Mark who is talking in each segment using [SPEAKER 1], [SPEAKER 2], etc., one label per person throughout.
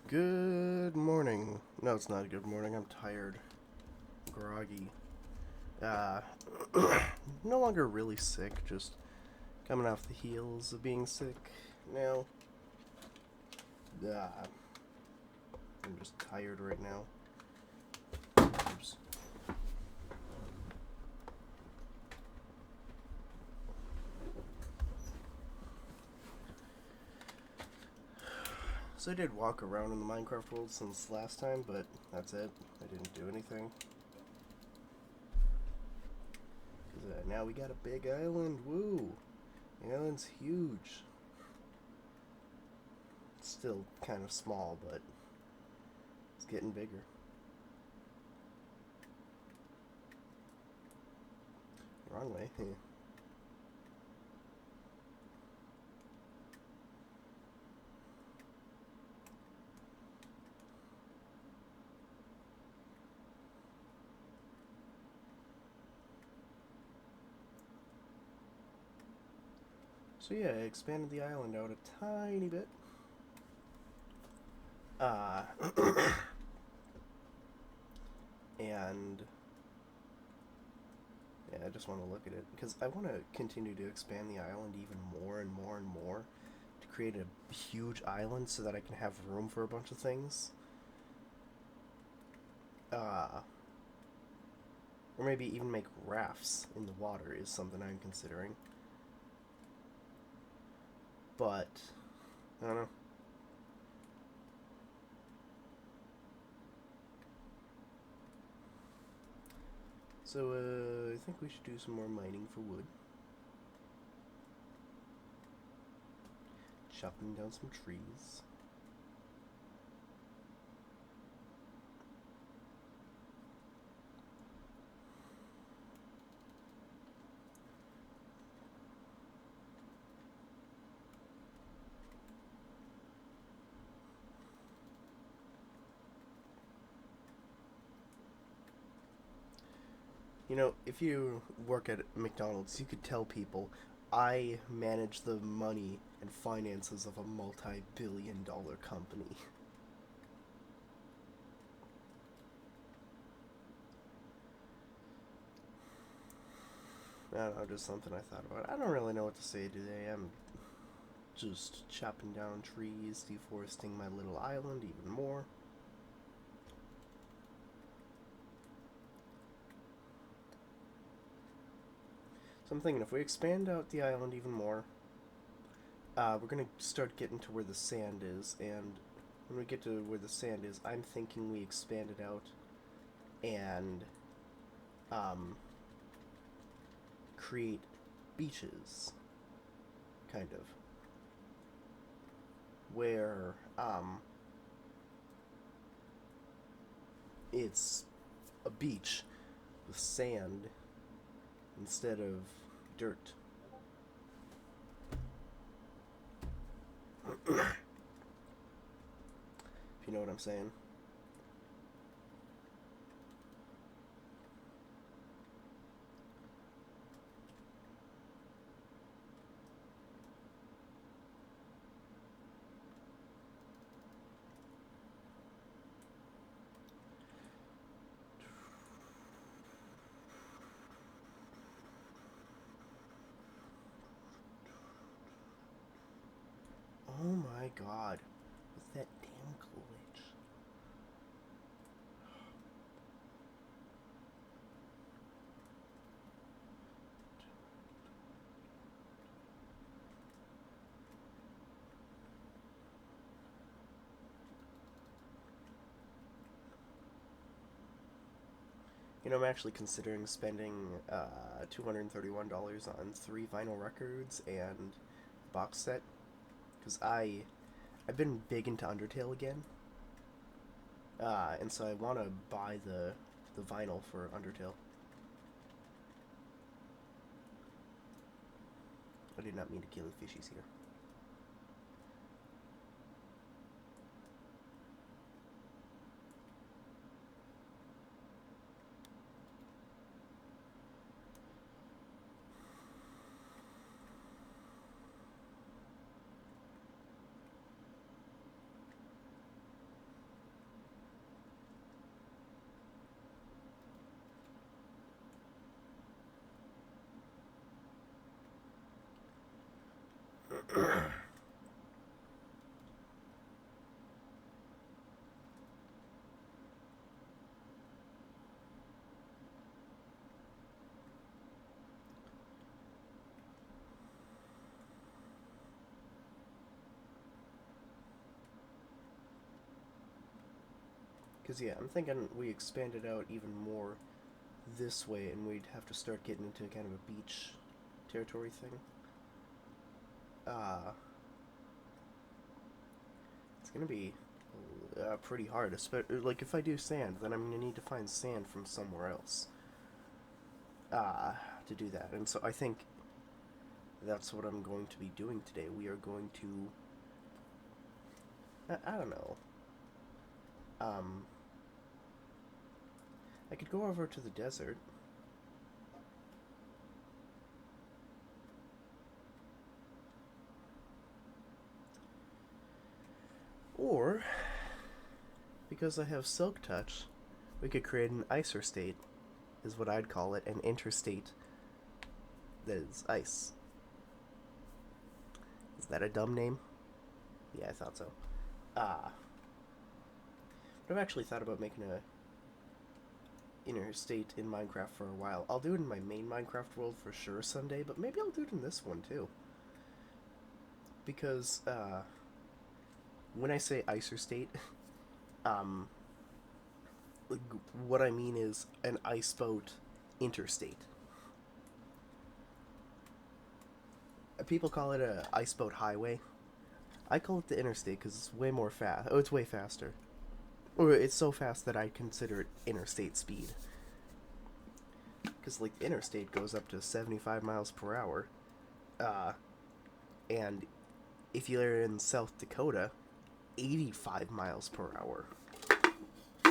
[SPEAKER 1] Good morning. No, it's not a good morning. I'm tired, groggy. Uh, no longer really sick, just coming off the heels of being sick now. Uh, I'm just tired right now. Oops. So I did walk around in the Minecraft world since last time, but that's it. I didn't do anything. Now we got a big island. Woo! The island's huge. It's still kind of small, but it's getting bigger. Wrong way. So yeah, I expanded the island out a tiny bit. Uh, and yeah, I just want to look at it because I want to continue to expand the island even more and more and more to create a huge island so that I can have room for a bunch of things. Uh, or maybe even make rafts in the water is something I'm considering. But I don't know. So I think we should do some more mining for wood. Chopping down some trees. You know, if you work at McDonald's, you could tell people I manage the money and finances of a multi-billion-dollar company. I don't know, just something I thought about. I don't really know what to say today. I'm just chopping down trees, deforesting my little island even more. So I'm thinking if we expand out the island even more, we're gonna start getting to where the sand is, and when we get to where the sand is, I'm thinking we expand it out and um, create beaches, kind of, where it's a beach with sand instead of dirt. If you know what I'm saying. Oh my god. With that damn glitch. You know, I'm actually considering spending $231 on 3 vinyl records and box set because I've been big into Undertale again, and so I want to buy the vinyl for Undertale. I did not mean to kill the fishies here. Because, yeah, I'm thinking we expand it out even more this way, and we'd have to start getting into kind of a beach territory thing. It's gonna be pretty hard. Like, if I do sand, then I'm gonna need to find sand from somewhere else to do that. And so I think that's what I'm going to be doing today. We are going to. I don't know. Um, I could go over to the desert. Or, because I have Silk Touch, we could create an icer state, is what I'd call it, an interstate that is ice. Is that a dumb name? Yeah, I thought so. But I've actually thought about making a interstate in Minecraft for a while. I'll do it in my main Minecraft world for sure someday, but maybe I'll do it in this one too. Because, when I say icer state, what I mean is an ice boat interstate. People call it a ice boat highway. I call it the interstate because it's way more fast. Oh, it's way faster. Or it's so fast that I consider it interstate speed. Because, like, the interstate goes up to 75 miles per hour. And if you're in South Dakota, 85 miles per hour. I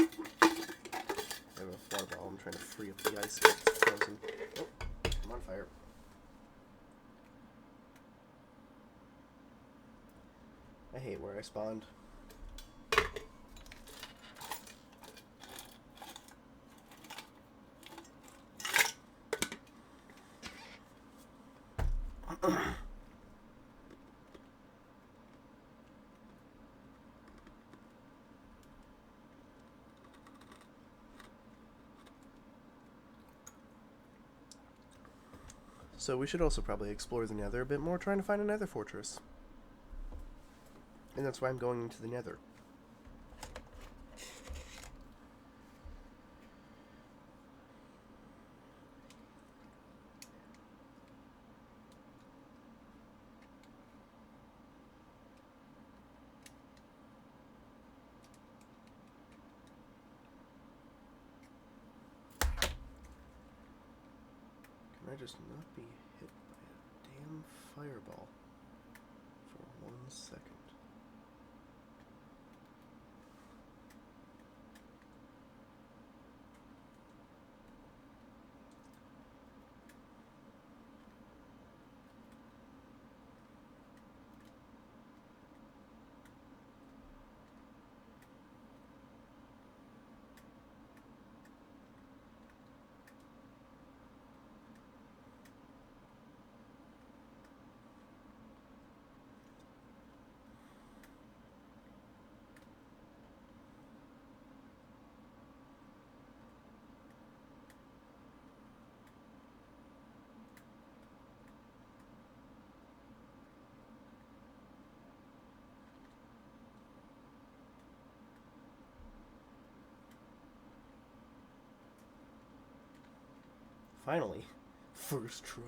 [SPEAKER 1] have a water bottle. I'm trying to free up the ice that's frozen. Oh, I'm on fire. I hate where I spawned. So we should also probably explore the Nether a bit more, trying to find a Nether fortress. And that's why I'm going into the Nether. Can I just not be hit by a damn fireball for 1 second? Finally, first try.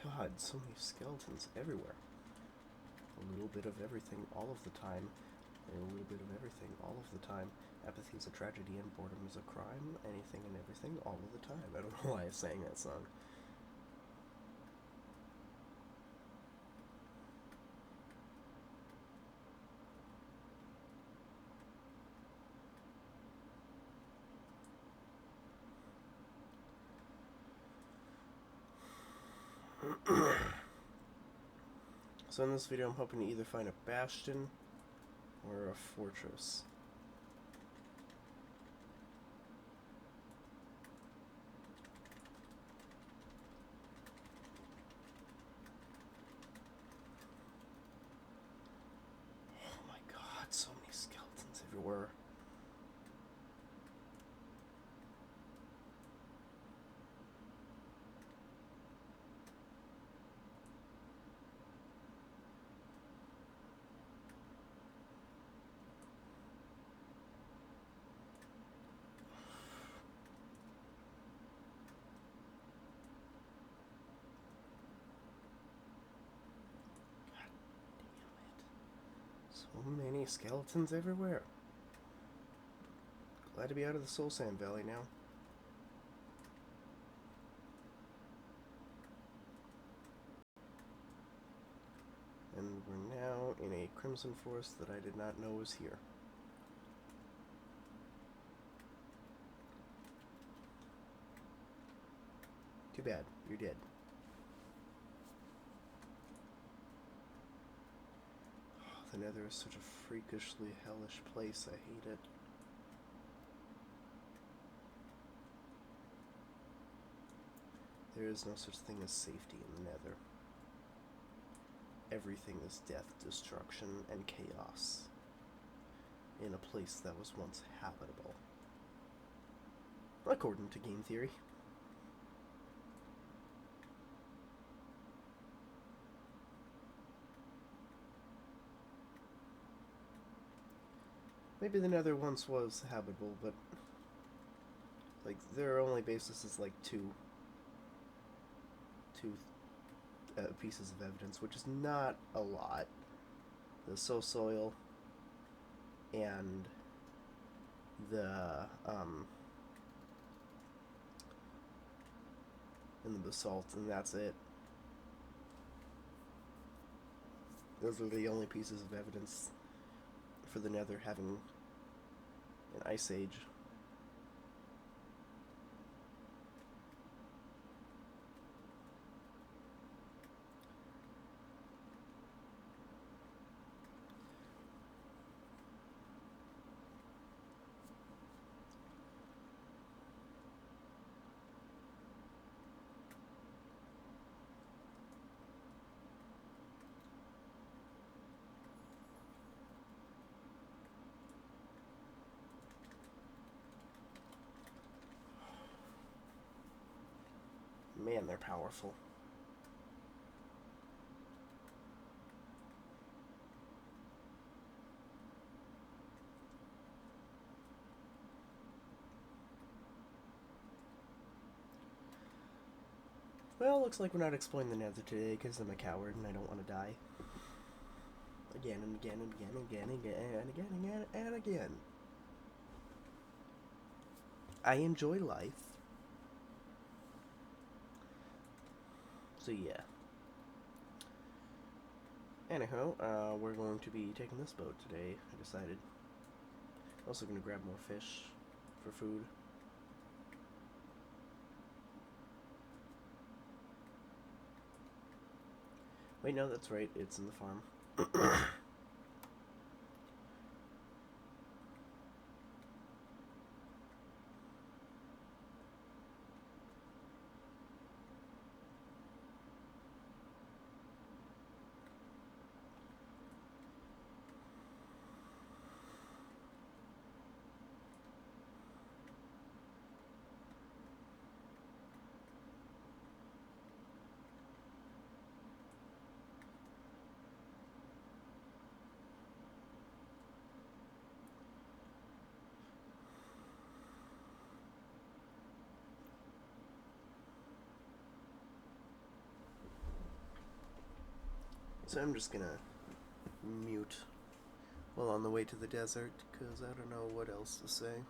[SPEAKER 1] God, so many skeletons everywhere. A little bit of everything all of the time. A little bit of everything all of the time. Apathy is a tragedy and boredom is a crime. Anything and everything all of the time. I don't know why I sang that song. So in this video, I'm hoping to either find a bastion or a fortress. Oh my god, so many skeletons everywhere. So many skeletons everywhere. Glad to be out of the Soul Sand Valley now. And we're now in a crimson forest that I did not know was here. Too bad, you're dead. Oh, the Nether is such a freakishly hellish place, I hate it. There is no such thing as safety in the Nether. Everything is death, destruction, and chaos in a place that was once habitable. According to game theory. Maybe the Nether once was habitable, but like their only basis is like two pieces of evidence, which is not a lot. The soul soil and the basalt, and that's it. Those are the only pieces of evidence for the Nether having an ice age. Man, they're powerful. Well, looks like we're not exploring the Nether today because I'm a coward and I don't want to die. Again and again and again and again and again and again and again and again. I enjoy life. So yeah. Anyhow, we're going to be taking this boat today, I decided. Also going to grab more fish for food. Wait, no, that's right. It's in the farm. So I'm just gonna mute while on the way to the desert, because I don't know what else to say.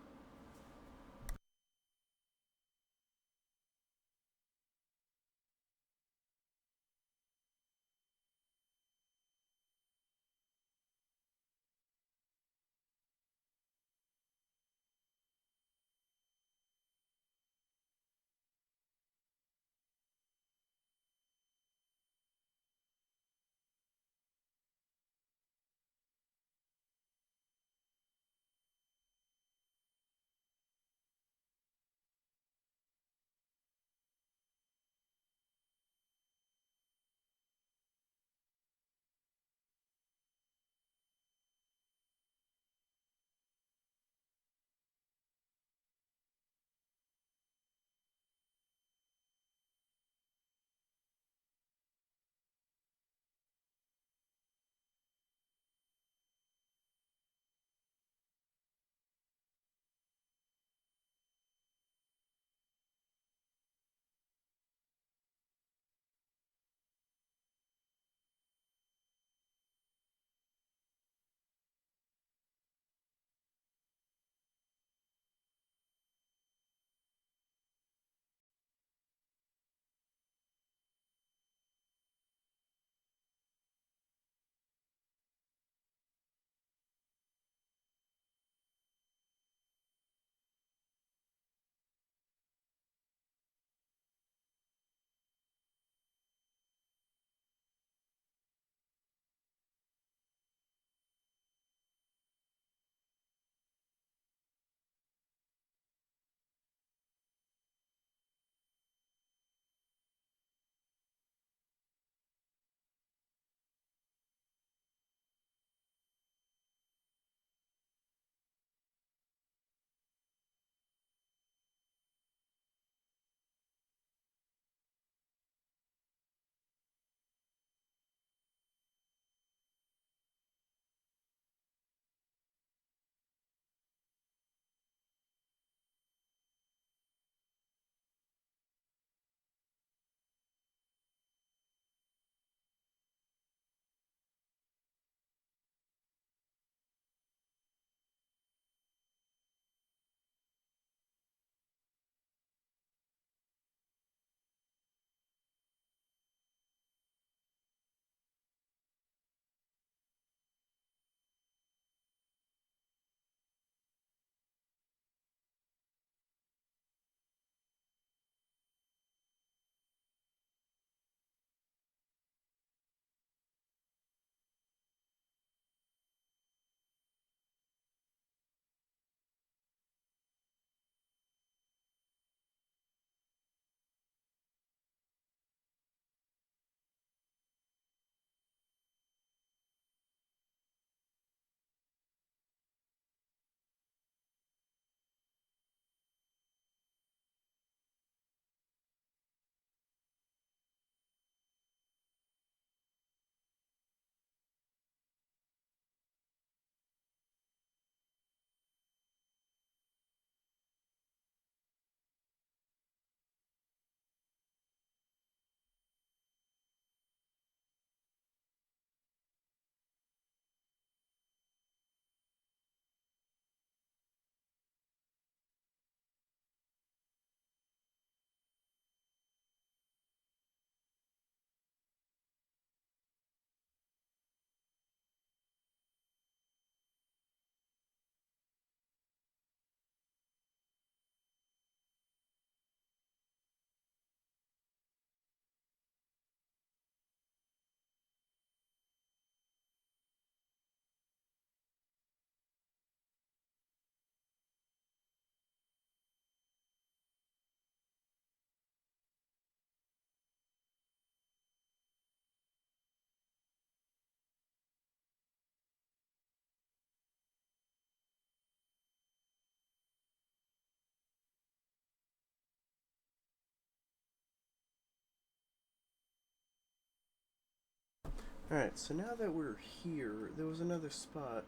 [SPEAKER 1] Alright, so now that we're here, there was another spot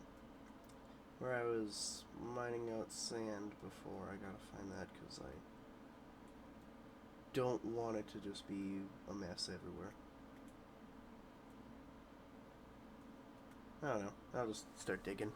[SPEAKER 1] where I was mining out sand before. I gotta find that because I don't want it to just be a mess everywhere. I don't know. I'll just start digging.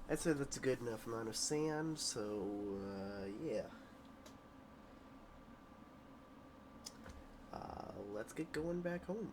[SPEAKER 1] I'd say that's a good enough amount of sand, so yeah. Let's get going back home.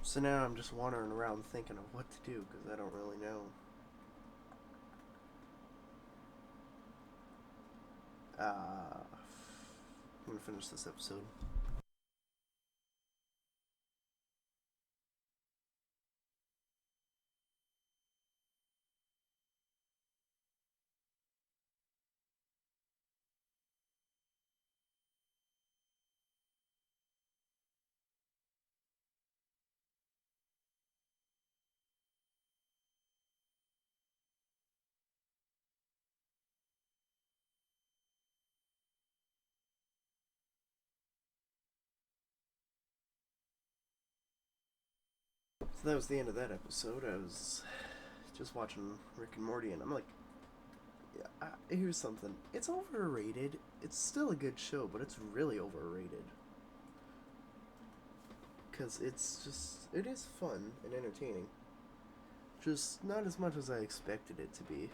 [SPEAKER 1] So now I'm just wandering around thinking of what to do because I don't really know. I'm gonna finish this episode. So that was the end of that episode. I was just watching Rick and Morty, and I'm like, yeah, here's something. It's overrated. It's still a good show, but it's really overrated. Because it is fun and entertaining. Just not as much as I expected it to be.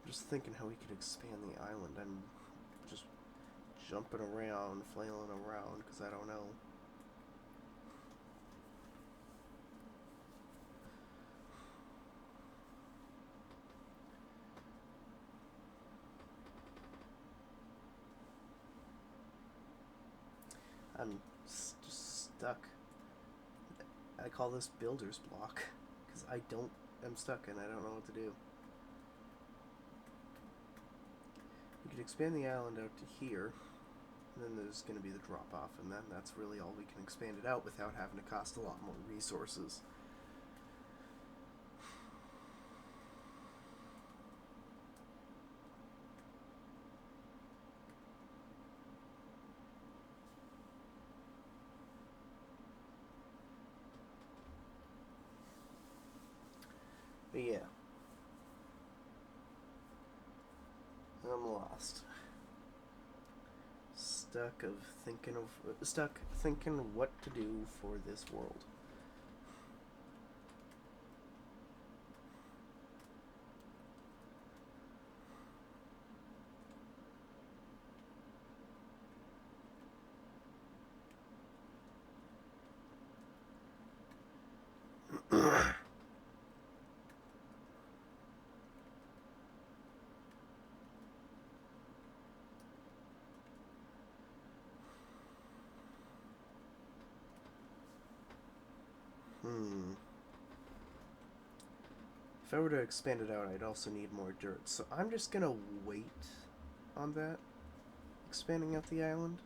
[SPEAKER 1] Just thinking how we could expand the island. I'm just jumping around, flailing around, because I don't know. I'm just stuck. I call this builder's block because I'm stuck and I don't know what to do. We could expand the island out to here, and then there's going to be the drop off, and then that's really all we can expand it out without having to cost a lot more resources. But yeah, I'm lost. Stuck thinking what to do for this world. If I were to expand it out, I'd also need more dirt. So I'm just gonna wait on that, expanding out the island.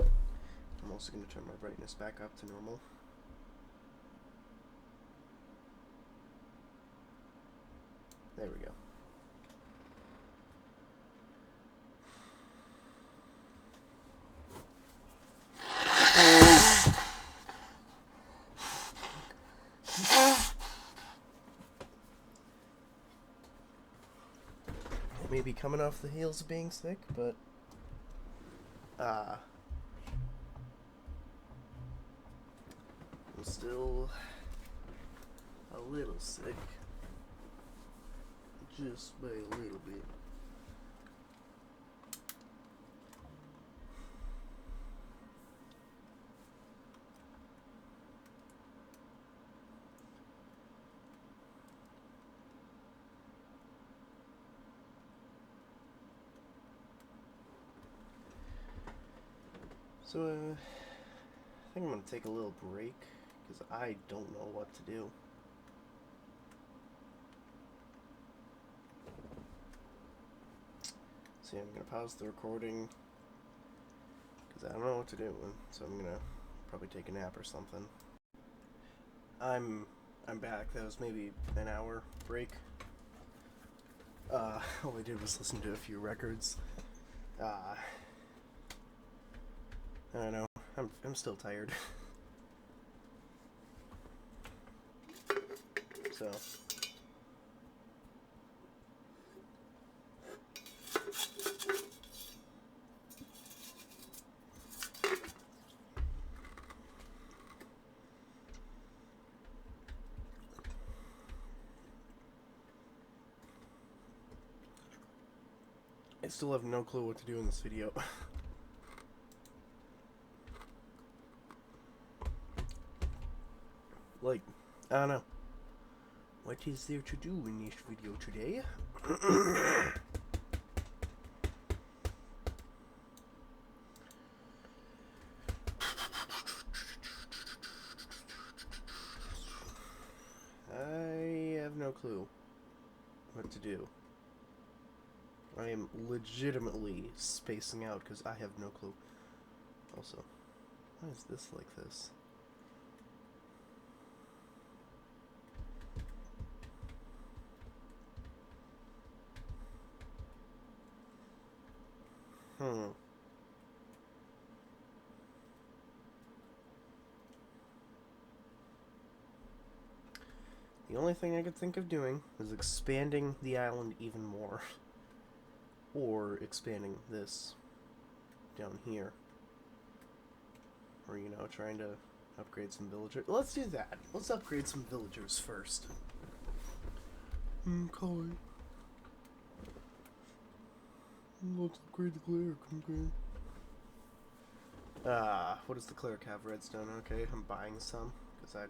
[SPEAKER 1] I'm also gonna turn my brightness back up to normal. There we go. It may be coming off the heels of being sick, but I'm still a little sick. Just by a little bit. So, I think I'm going to take a little break because I don't know what to do. So, I'm going to pause the recording because I don't know what to do. So, I'm going to probably take a nap or something. I'm back. That was maybe an hour break. All I did was listen to a few records. I don't know. I'm still tired. So. I still have no clue what to do in this video. Like, I don't know. What is there to do in this video today? I have no clue what to do. I am legitimately spacing out because I have no clue. Also, why is this like this? The only thing I could think of doing is expanding the island even more. Or expanding this down here. Or, you know, trying to upgrade some villagers. Let's do that. Let's upgrade some villagers first. Okay. Let's upgrade the cleric, okay. What does the cleric have? Redstone, okay. I'm buying some, because I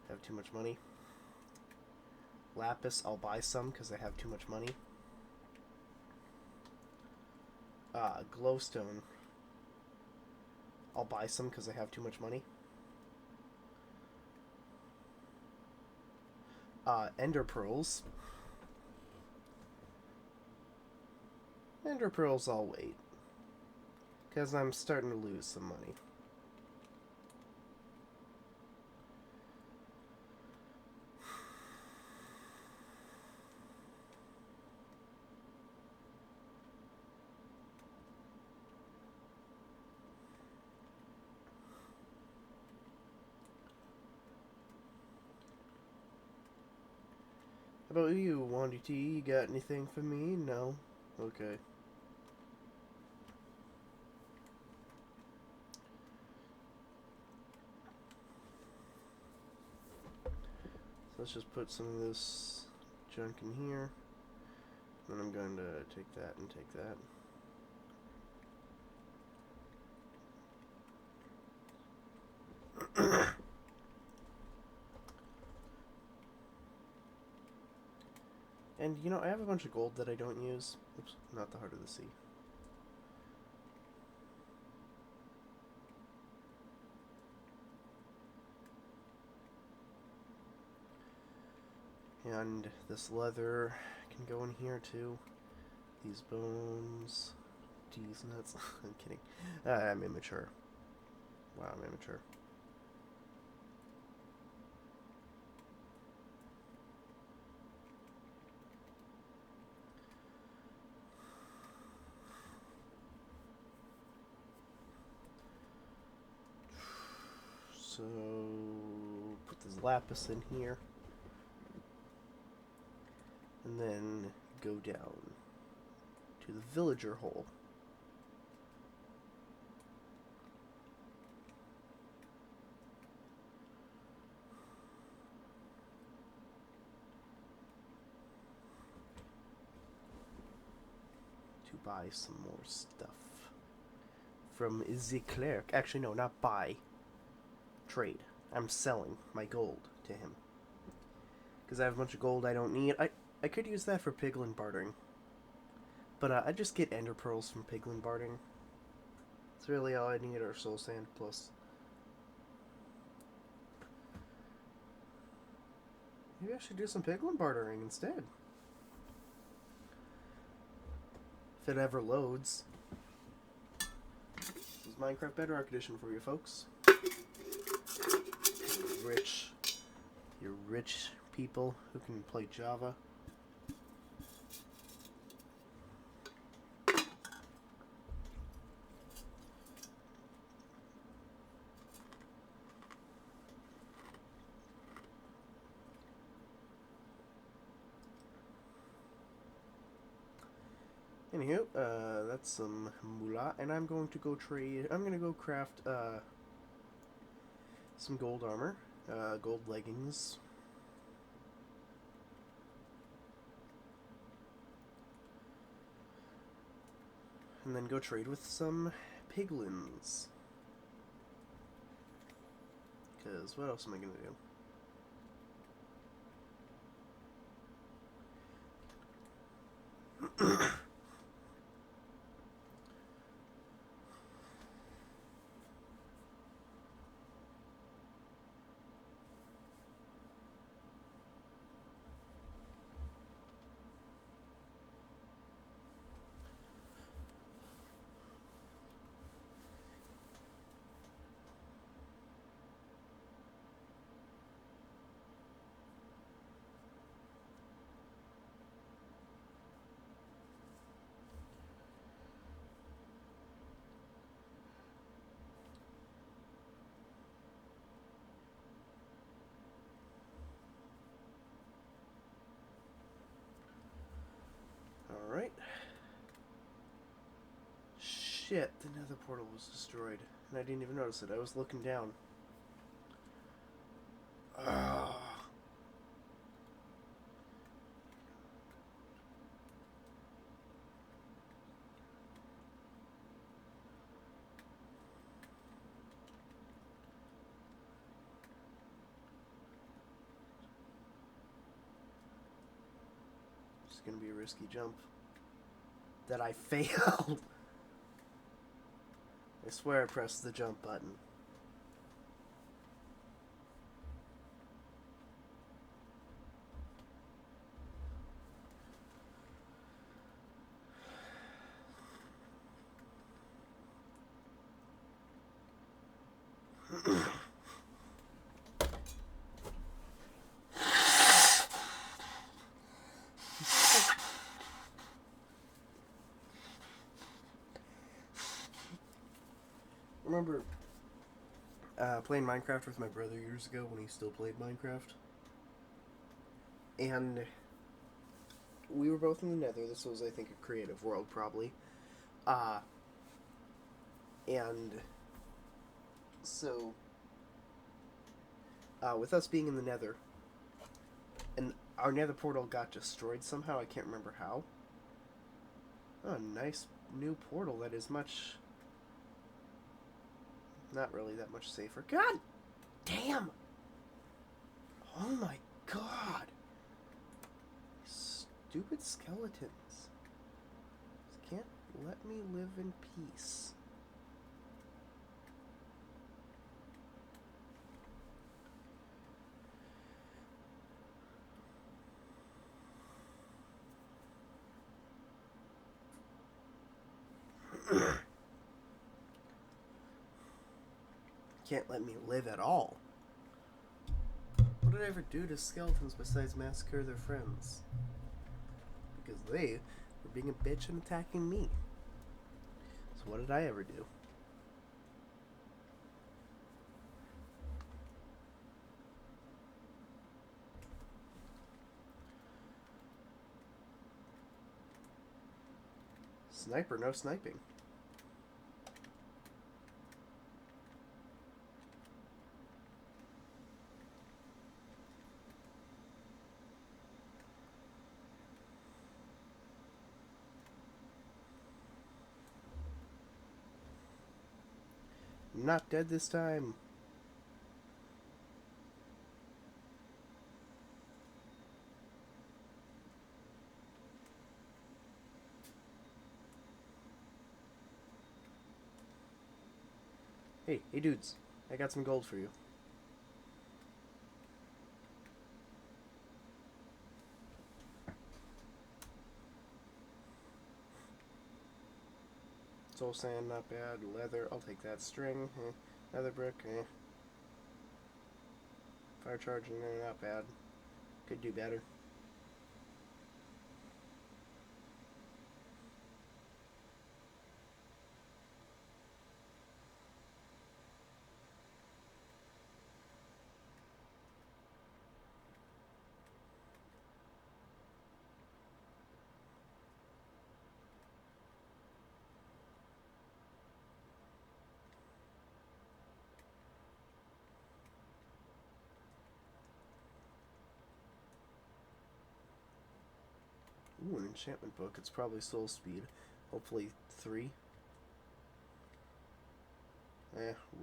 [SPEAKER 1] have too much money. Lapis, I'll buy some, because I have too much money. Glowstone. I'll buy some, because I have too much money. Ender pearls. Ender pearls I'll wait. Because I'm starting to lose some money. How about you, Wandy T? You got anything for me? No? Okay. So let's just put some of this junk in here. Then I'm going to take that and take that. And, you know, I have a bunch of gold that I don't use. Oops, not the Heart of the Sea. And this leather can go in here, too. These bones. These nuts. I'm kidding. I'm immature. Wow, I'm immature. So, put this lapis in here. And then go down to the villager hole. To buy some more stuff. From the cleric. Actually, no, not buy. Trade. I'm selling my gold to him. Because I have a bunch of gold I don't need. I could use that for piglin bartering. But I just get ender pearls from piglin bartering. That's really all I need, or soul sand plus. Maybe I should do some piglin bartering instead. If it ever loads. This is Minecraft Bedrock Edition for you folks. You're rich people who can play Java. Anywho, that's some moolah, and I'm going to go trade. I'm gonna go craft some gold armor, gold leggings. and then go trade with some piglins. Because what else am I going to do? Alright. Shit, the nether portal was destroyed. And I didn't even notice it. I was looking down. Ugh. It's gonna be a risky jump. That I failed. I swear I pressed the jump button. Remember playing Minecraft with my brother years ago when he still played Minecraft? And we were both in the nether. This was, I think, a creative world, probably. And so, with us being in the nether, and our nether portal got destroyed somehow, I can't remember how. Oh, nice new portal that is much... not really that much safer. God damn! Oh my god! Stupid skeletons. Can't let me live in peace. Can't let me live at all. What did I ever do to skeletons besides massacre their friends? Because they were being a bitch and attacking me. So what did I ever do? Sniper, no sniping. I'm not dead this time. Hey dudes, I got some gold for you. Soul sand, not bad. Leather, I'll take that. String, Nether brick, Fire charge, not bad. Could do better. Ooh, an enchantment book. It's probably soul speed. Hopefully 3.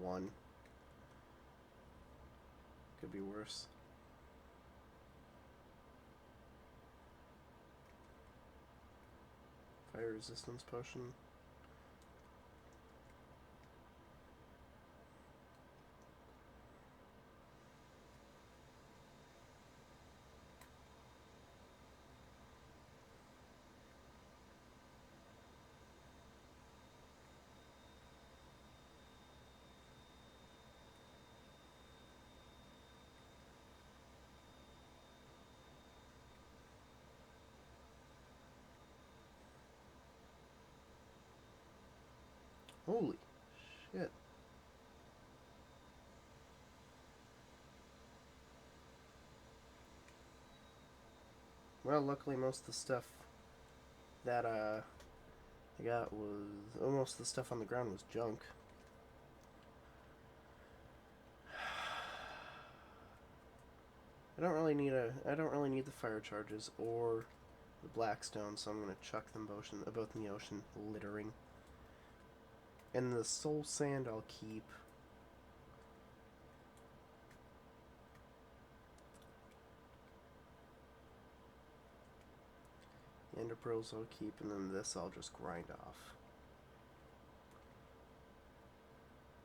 [SPEAKER 1] 1. Could be worse. Fire resistance potion. Holy shit. Well, luckily most of the stuff that I got was most of the stuff on the ground was junk. I don't really need the fire charges or the blackstone, so I'm gonna chuck them both in the ocean, littering. And the soul sand I'll keep. The ender pearls I'll keep, and then this I'll just grind off.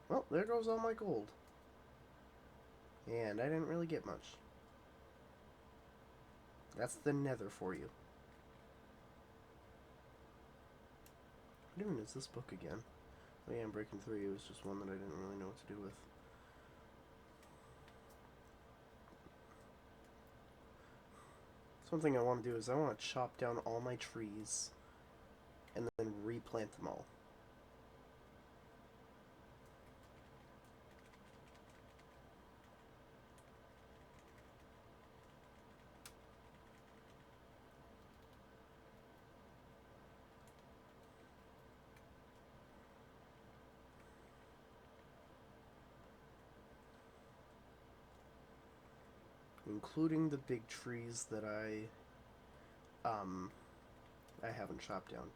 [SPEAKER 1] Well, there goes all my gold. And I didn't really get much. That's the nether for you. What even is this book again? Oh yeah, I'm breaking 3. It was just one that I didn't really know what to do with. So one thing I want to do is I want to chop down all my trees and then replant them all. Including the big trees that I haven't chopped down.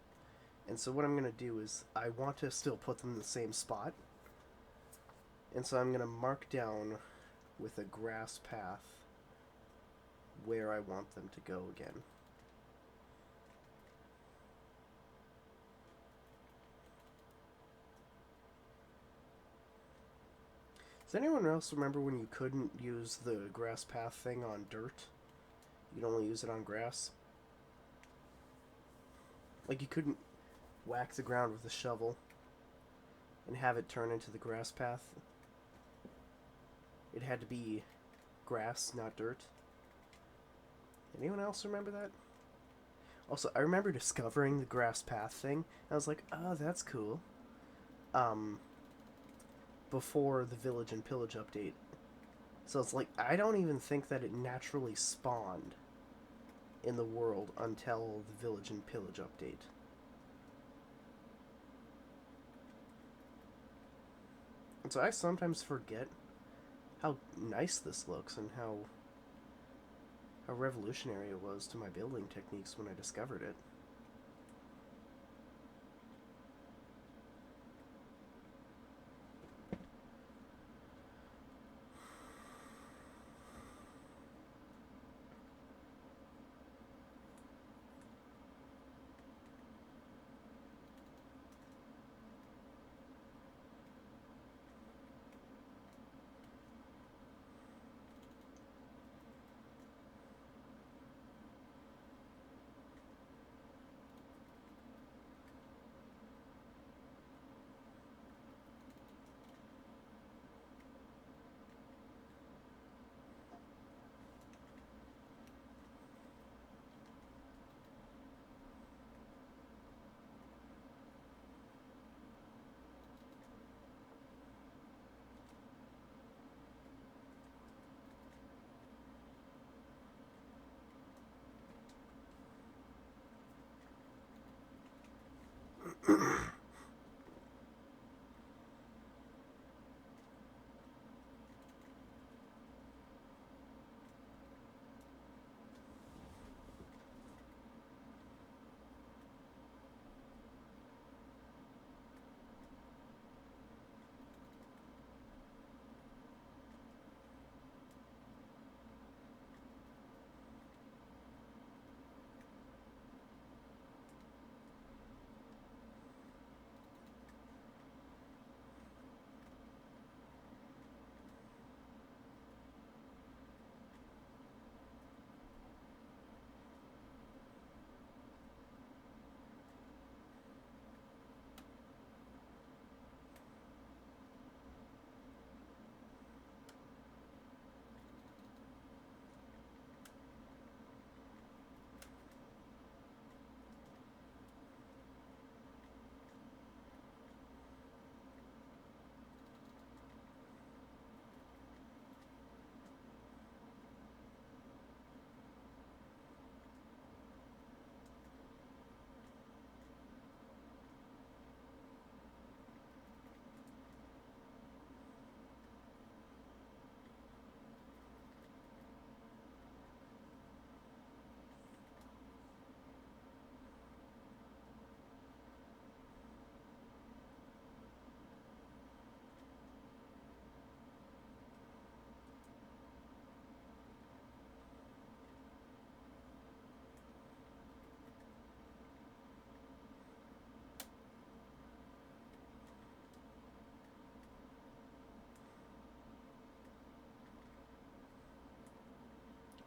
[SPEAKER 1] And so what I'm going to do is I want to still put them in the same spot. And so I'm going to mark down with a grass path where I want them to go again. Does anyone else remember when you couldn't use the grass path thing on dirt? You'd only use it on grass? Like you couldn't whack the ground with a shovel and have it turn into the grass path. It had to be grass, not dirt. Anyone else remember that? Also, I remember discovering the grass path thing. I was like, oh, that's cool. Before the Village and Pillage update. So it's like, I don't even think that it naturally spawned in the world until the Village and Pillage update. And so I sometimes forget how nice this looks and how revolutionary it was to my building techniques when I discovered it.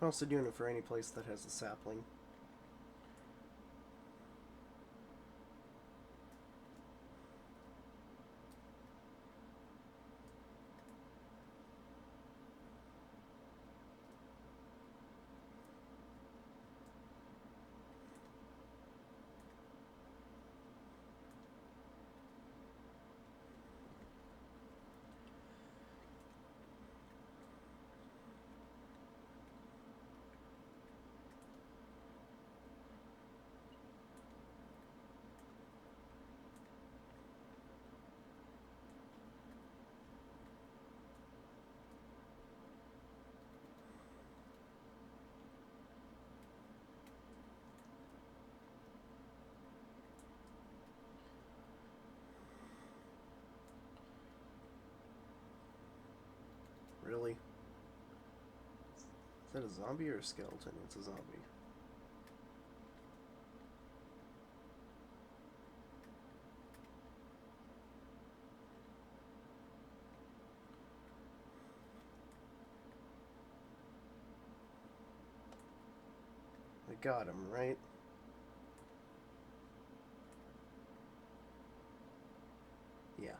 [SPEAKER 1] I'm also doing it for any place that has a sapling. Really? Is that a zombie or a skeleton? It's a zombie. I got him, right? Yeah.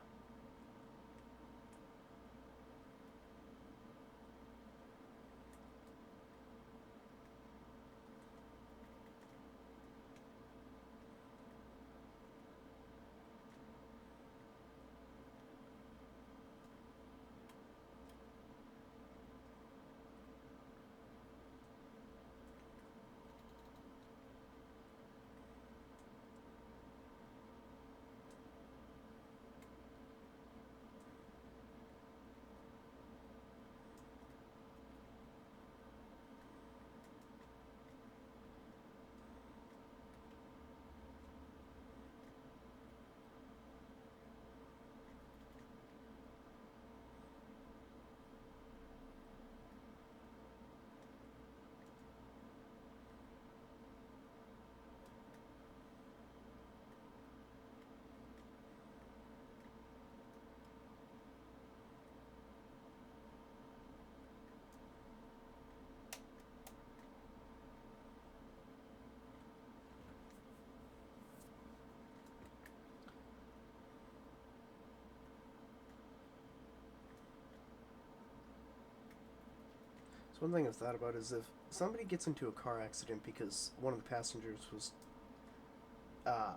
[SPEAKER 1] So one thing I've thought about is if somebody gets into a car accident because one of the passengers uh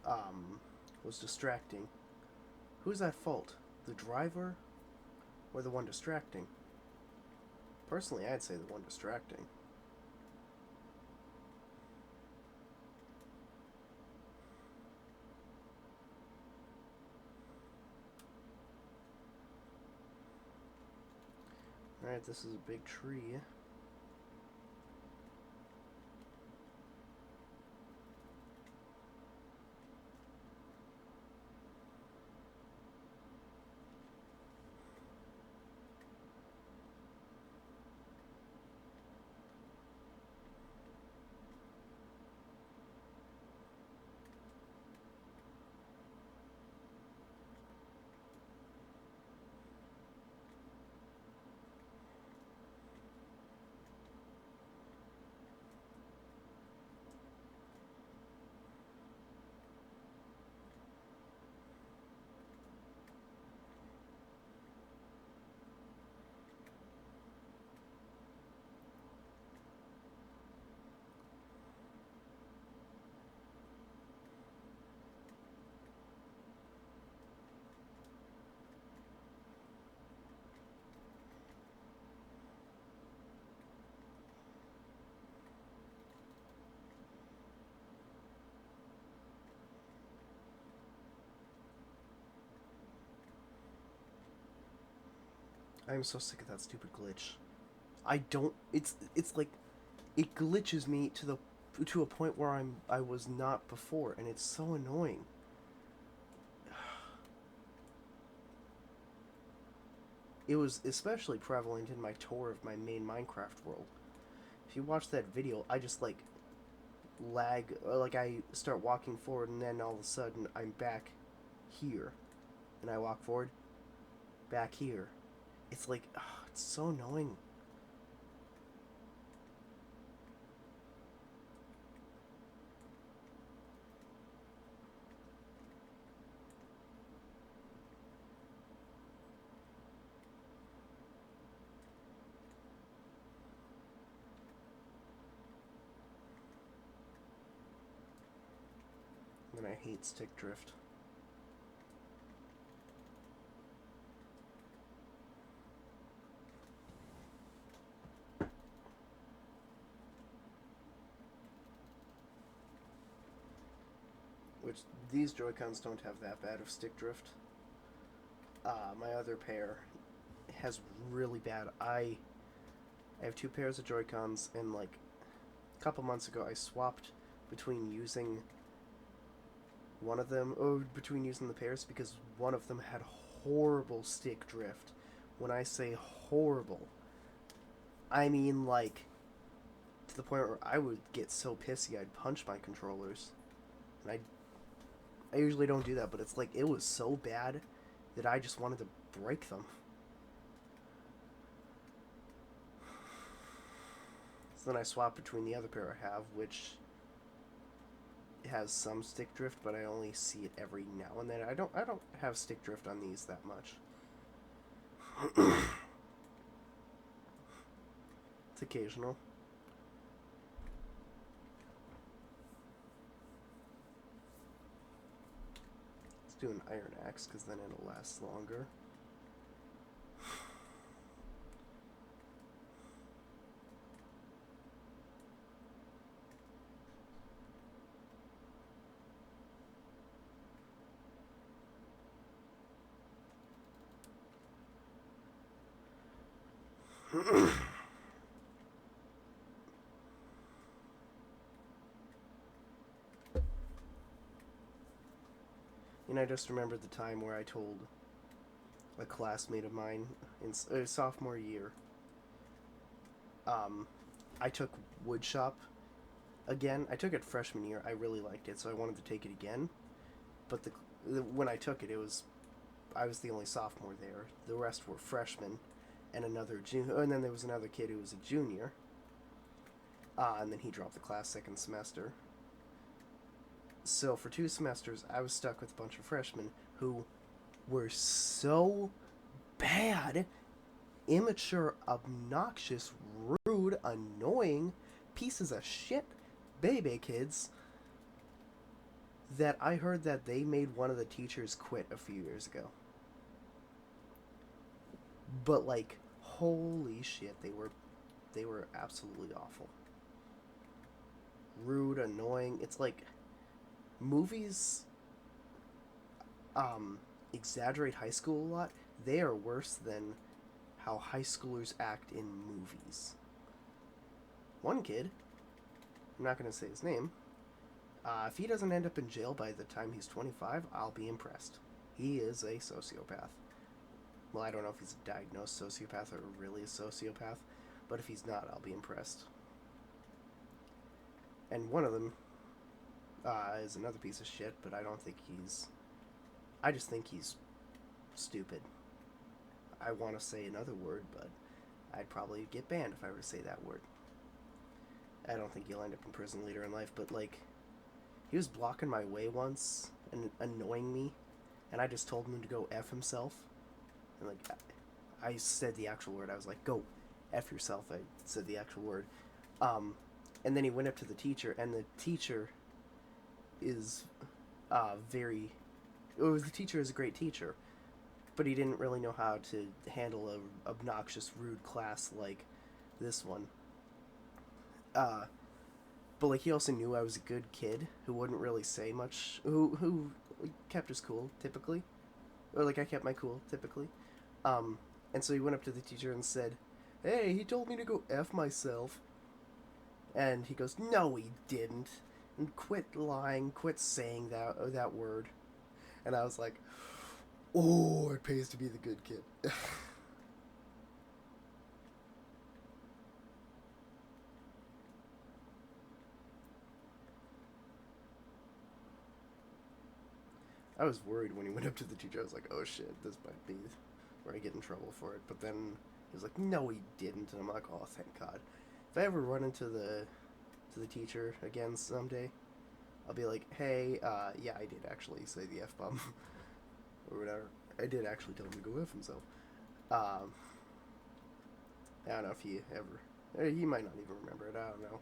[SPEAKER 1] um was distracting, who's at fault? The driver or the one distracting? Personally, I'd say the one distracting. Alright, this is a big tree. I'm so sick of that stupid glitch. I don't. It's like it glitches me to a point where I was not before, and it's so annoying. It was especially prevalent in my tour of my main Minecraft world. If you watch that video, I just like lag, like I start walking forward, and then all of a sudden I'm back here, and I walk forward, back here. It's like, It's so annoying. And I hate stick drift. Which these Joy-Cons don't have that bad of stick drift. My other pair has really bad. I have two pairs of Joy-Cons, and like a couple months ago I swapped between using one of them, or between using the pairs, because one of them had horrible stick drift. When I say horrible, I mean like to the point where I would get so pissy I'd punch my controllers. And I usually don't do that, but it's like it was so bad that I just wanted to break them. So then I swap between the other pair I have, which has some stick drift, but I only see it every now and then. I don't have stick drift on these that much. It's occasional. Let's do an iron axe, because then it'll last longer. I just remembered the time where I told a classmate of mine in sophomore year. I took woodshop again. I took it freshman year. I really liked it, so I wanted to take it again. But when I took it, I was the only sophomore there. The rest were freshmen, and another junior, and then there was another kid who was a junior. And then he dropped the class second semester. So for 2 semesters, I was stuck with a bunch of freshmen who were so bad, immature, obnoxious, rude, annoying pieces of shit baby kids that I heard that they made one of the teachers quit a few years ago. But like, holy shit, they were absolutely awful. Rude, annoying. It's like movies exaggerate high school a lot. They are worse than how high schoolers act in movies. One kid, I'm not going to say his name, if he doesn't end up in jail by the time he's 25, I'll be impressed. He is a sociopath. Well, I don't know if he's a diagnosed sociopath or really a sociopath, but if he's not, I'll be impressed. And one of them is another piece of shit, but I don't think I just think he's stupid. I want to say another word, but I'd probably get banned if I were to say that word. I don't think he'll end up in prison later in life, but like, he was blocking my way once and annoying me, and I just told him to go F himself. And like, I said the actual word. I was like, go F yourself. I said the actual word. And then he went up to the teacher, and the teacher is the teacher is a great teacher, but he didn't really know how to handle a obnoxious, rude class like this one. But like, he also knew I was a good kid who wouldn't really say much, who kept his cool typically, or like I kept my cool typically. And so he went up to the teacher and said, "Hey, he told me to go F myself." And he goes, "No, he didn't." And quit lying, quit saying that word. And I was like, "Oh, it pays to be the good kid." I was worried when he went up to the teacher. I was like, "Oh shit, this might be where I get in trouble for it." But then He was like, no, he didn't. And I'm like, oh, thank God. If I ever run into the teacher again someday, I'll be like, hey, yeah, I did actually say the F-bomb. Or whatever. I did actually tell him to go F himself. Um, I don't know if he ever... He might not even remember it. I don't know.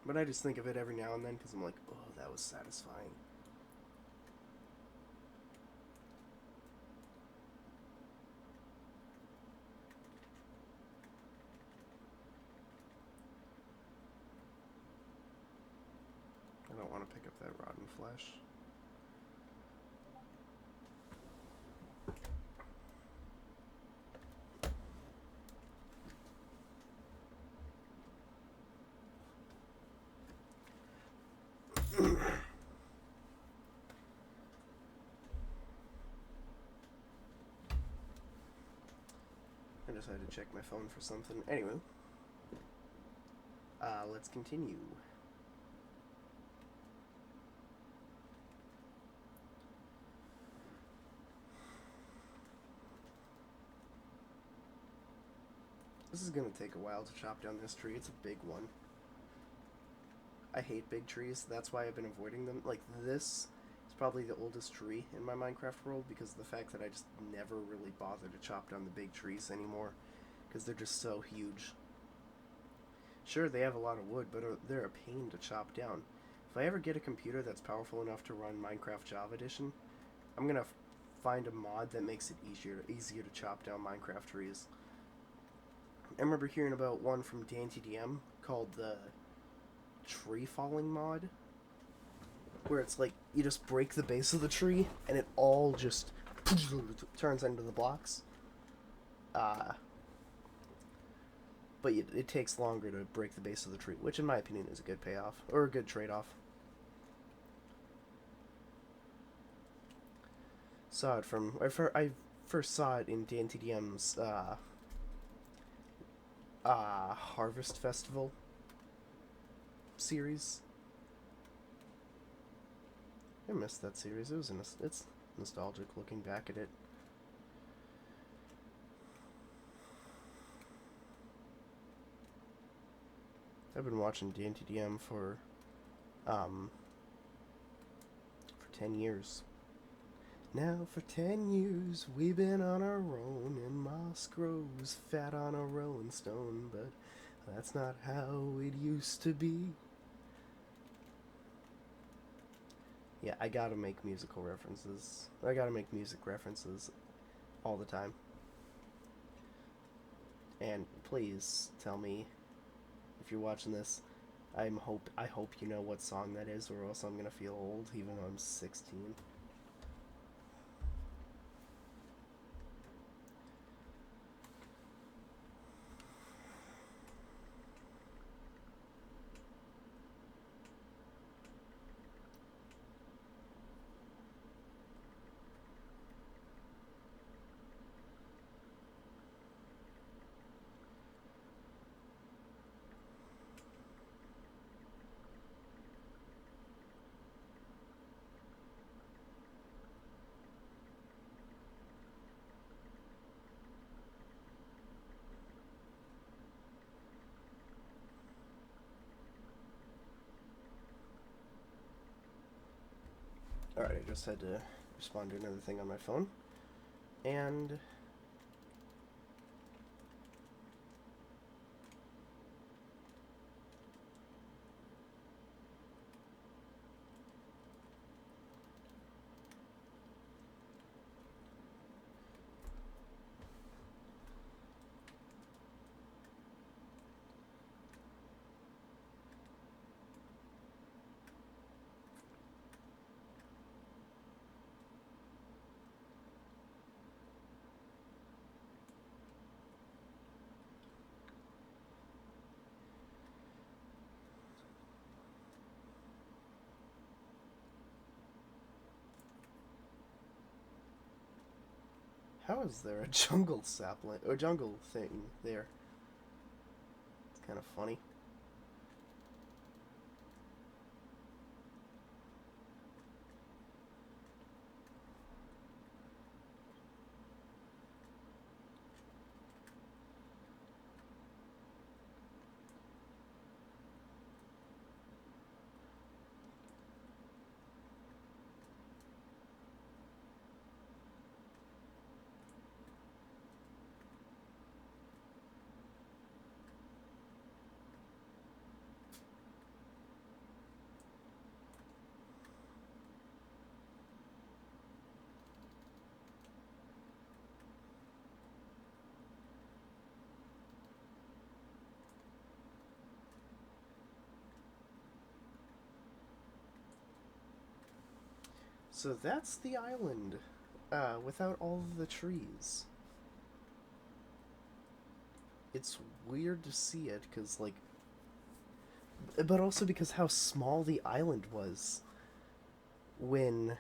[SPEAKER 1] But I just think of it every now and then because I'm like, oh, that was satisfying. I don't want to pick up that rotten flesh. I just had to check my phone for something. Anyway, let's continue. This is gonna take a while to chop down this tree. It's a big one. I hate big trees. That's why I've been avoiding them. Like, this is probably the oldest tree in my Minecraft world because of the fact that I just never really bother to chop down the big trees anymore because they're just so huge. Sure, they have a lot of wood, but they're a pain to chop down. If I ever get a computer that's powerful enough to run Minecraft Java Edition, I'm gonna find a mod that makes it easier to chop down Minecraft trees. I remember hearing about one from DanTDM called the tree falling mod, where it's like you just break the base of the tree and it all just turns into the blocks. But it takes longer to break the base of the tree, which in my opinion is a good payoff, or a good trade-off. Saw it from... I first saw it in DanTDM's Harvest Festival series. I missed that series. It's nostalgic looking back at it. I've been watching DanTDM for 10 years. Now for 10 years we've been on our own, and moss grows fat on a rolling stone, but that's not how it used to be. Yeah, I gotta make musical references. I gotta make music references all the time. And please tell me if you're watching this. I hope you know what song that is, or else I'm gonna feel old, even though I'm 16. Alright, I just had to respond to another thing on my phone. And how is there a jungle sapling or jungle thing there? It's kind of funny. So that's the island, without all of the trees. It's weird to see it, because, like, but also because how small the island was when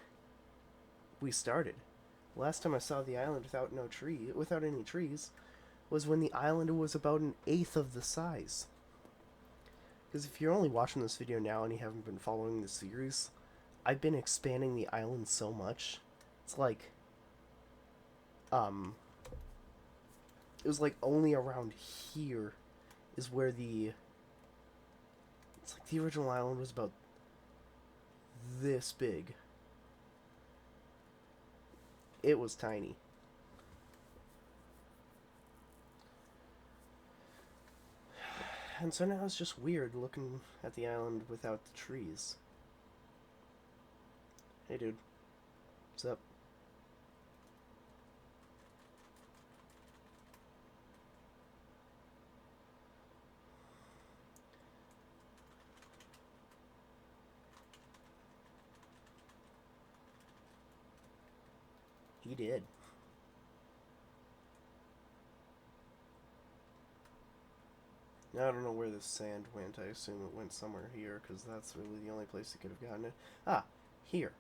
[SPEAKER 1] we started. Last time I saw the island without any trees, was when the island was about an eighth of the size. Because if you're only watching this video now and you haven't been following the series, I've been expanding the island so much. It's like, um, it was like only around here is where it's like the original island was about this big. It was tiny. And so now it's just weird looking at the island without the trees. Hey dude, what's up? He did. Now I don't know where this sand went. I assume it went somewhere here, because that's really the only place it could have gotten it. Ah, here.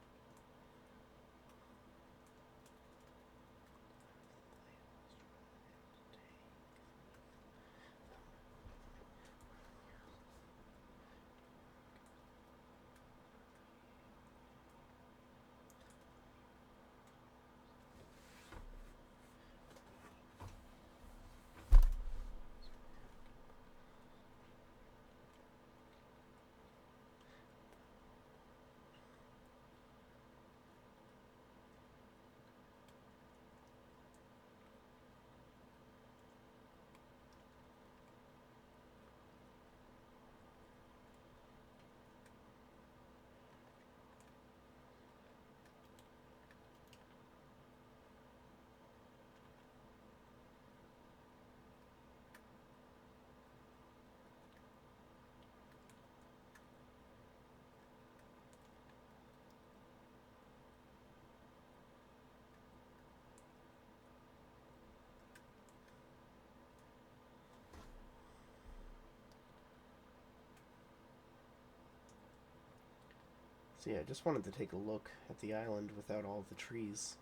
[SPEAKER 1] So yeah, I just wanted to take a look at the island without all the trees.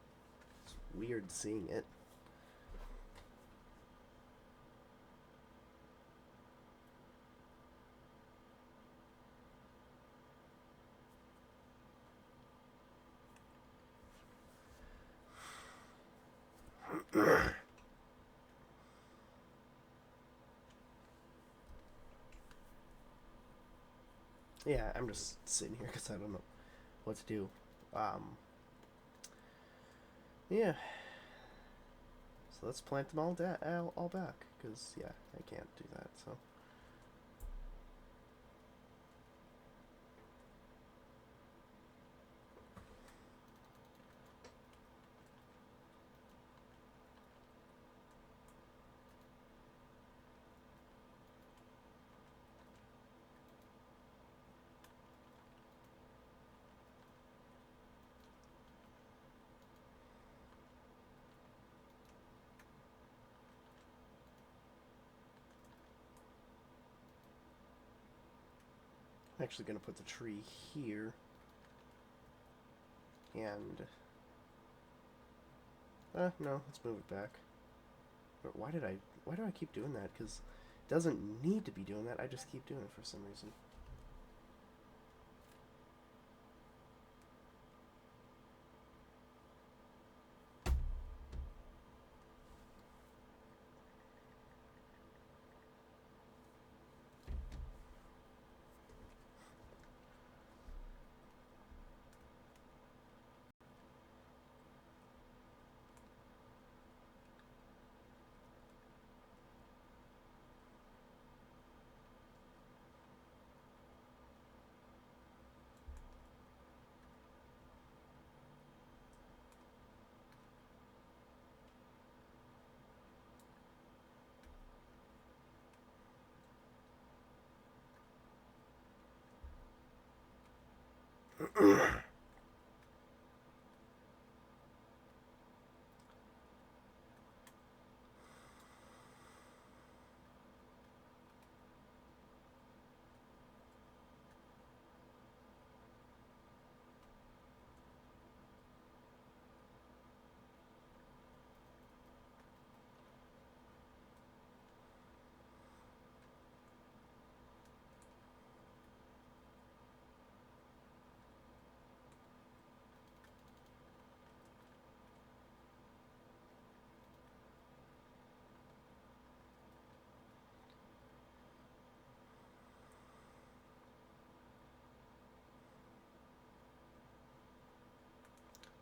[SPEAKER 1] It's weird seeing it. Yeah, I'm just sitting here because I don't know what to do. Yeah. So let's plant them all back, because yeah, I can't do that. So I'm actually gonna put the tree here, and no, let's move it back. But why do I keep doing that? Because it doesn't need to be doing that. I just keep doing it for some reason.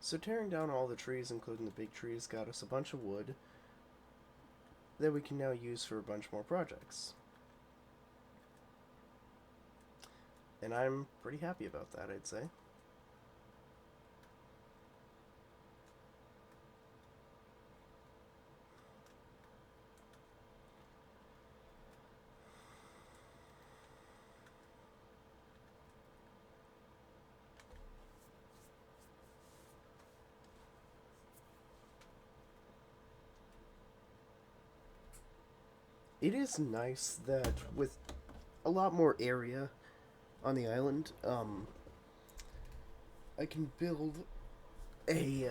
[SPEAKER 1] So tearing down all the trees, including the big trees, got us a bunch of wood that we can now use for a bunch more projects. And I'm pretty happy about that, I'd say. It is nice that with a lot more area on the island, I can build a.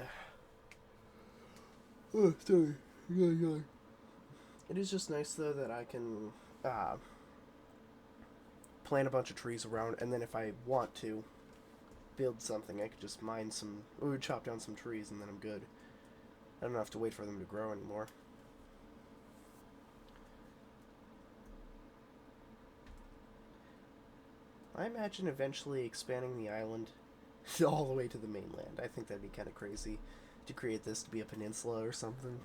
[SPEAKER 1] Oh, sorry. Yeah. It is just nice though that I can plant a bunch of trees around, and then if I want to build something, I could just mine some, or chop down some trees, and then I'm good. I don't have to wait for them to grow anymore. I imagine eventually expanding the island all the way to the mainland. I think that'd be kind of crazy to create this to be a peninsula or something.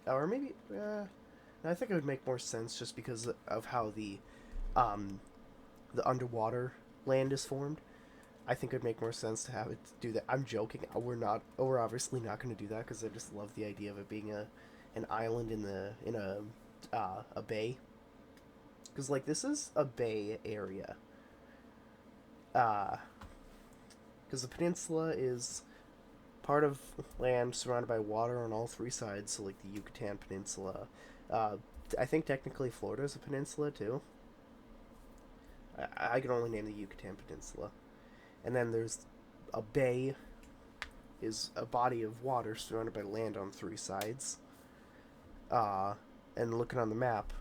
[SPEAKER 1] Or maybe, I think it would make more sense just because of how the underwater land is formed. I think it would make more sense to have it do that. I'm joking. We're obviously not going to do that because I just love the idea of it being an island in a bay. Because like this is a bay area. Because the peninsula is part of land surrounded by water on all three sides. So like the Yucatan Peninsula. I think technically Florida is a peninsula too. I can only name the Yucatan Peninsula. And then there's a bay, is a body of water surrounded by land on three sides. And looking on the map,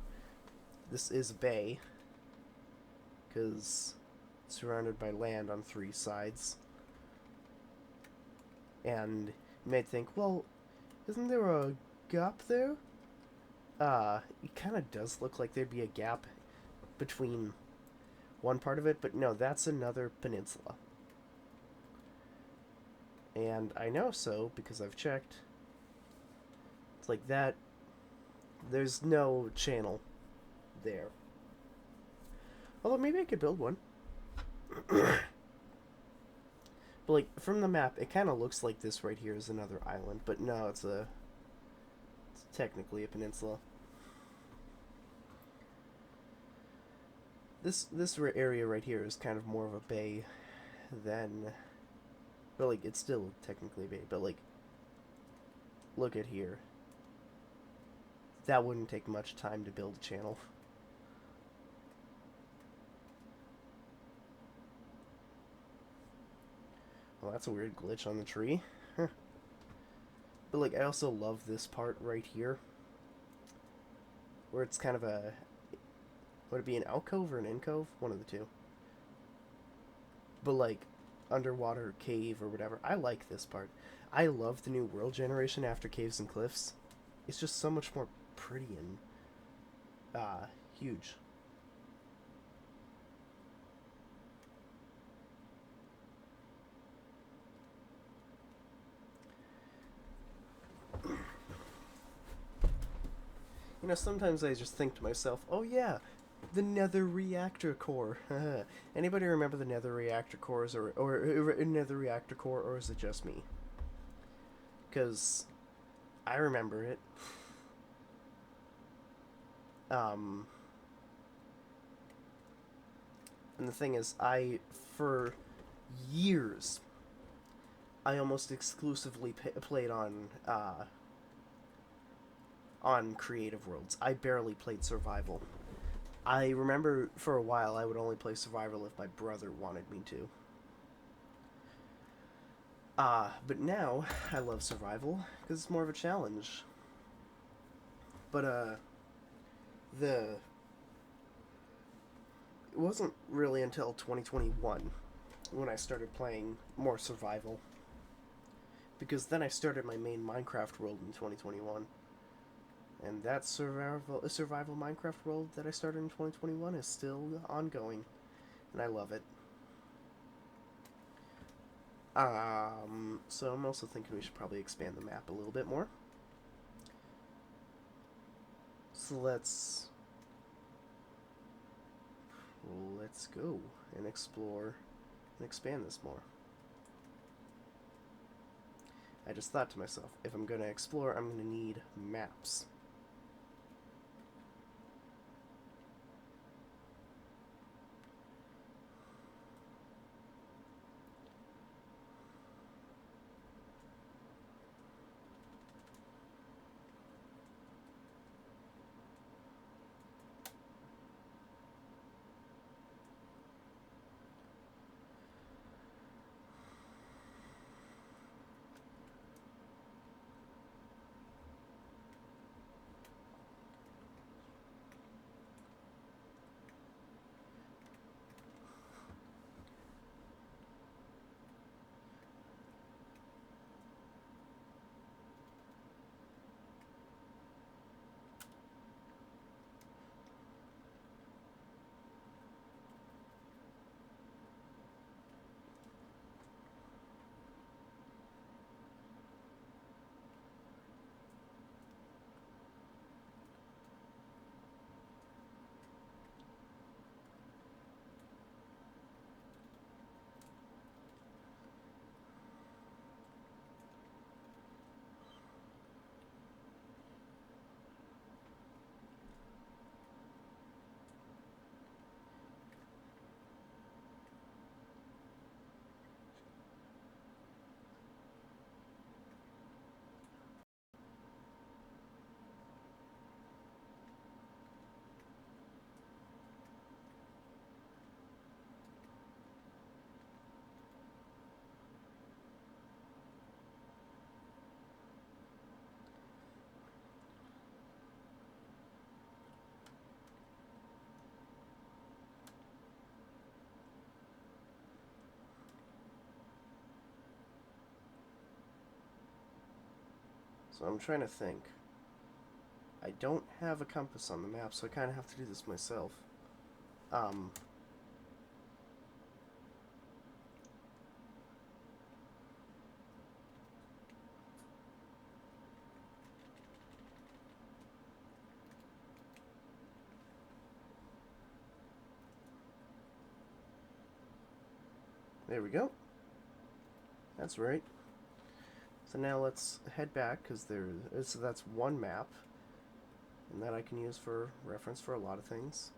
[SPEAKER 1] this is a bay, because it's surrounded by land on three sides. And you might think, well, isn't there a gap there? It kind of does look like there'd be a gap between one part of it, but no, that's another peninsula. And I know so because I've checked. It's like that. There's no channel there. Although maybe I could build one. But like from the map, it kind of looks like this right here is another island, but no, it's technically a peninsula. This area right here is kind of more of a bay than, but like it's still technically a bay. But like, look at here. That wouldn't take much time to build a channel. Well, that's a weird glitch on the tree. But like, I also love this part right here, where it's kind of a, would it be an alcove or an incove? One of the two. But like, underwater cave or whatever. I like this part. I love the new world generation after Caves and Cliffs. It's just so much more pretty and huge. You know, sometimes I just think to myself, oh yeah, the nether reactor core. Anybody remember the nether reactor cores or nether reactor core, or is it just me? Because I remember it. And the thing is, for years, I almost exclusively played on creative worlds. I barely played survival. I remember for a while I would only play survival if my brother wanted me to. But now I love survival because it's more of a challenge. But it wasn't really until 2021 when I started playing more survival. Because then I started my main Minecraft world in 2021. And that survival Minecraft world that I started in 2021 is still ongoing. And I love it. So I'm also thinking we should probably expand the map a little bit more. So let's go and explore and expand this more. I just thought to myself, if I'm going to explore, I'm going to need maps. So I'm trying to think. I don't have a compass on the map, so I kind of have to do this myself. Um, there we go. That's right. So now let's head back, because so that's one map, and that I can use for reference for a lot of things.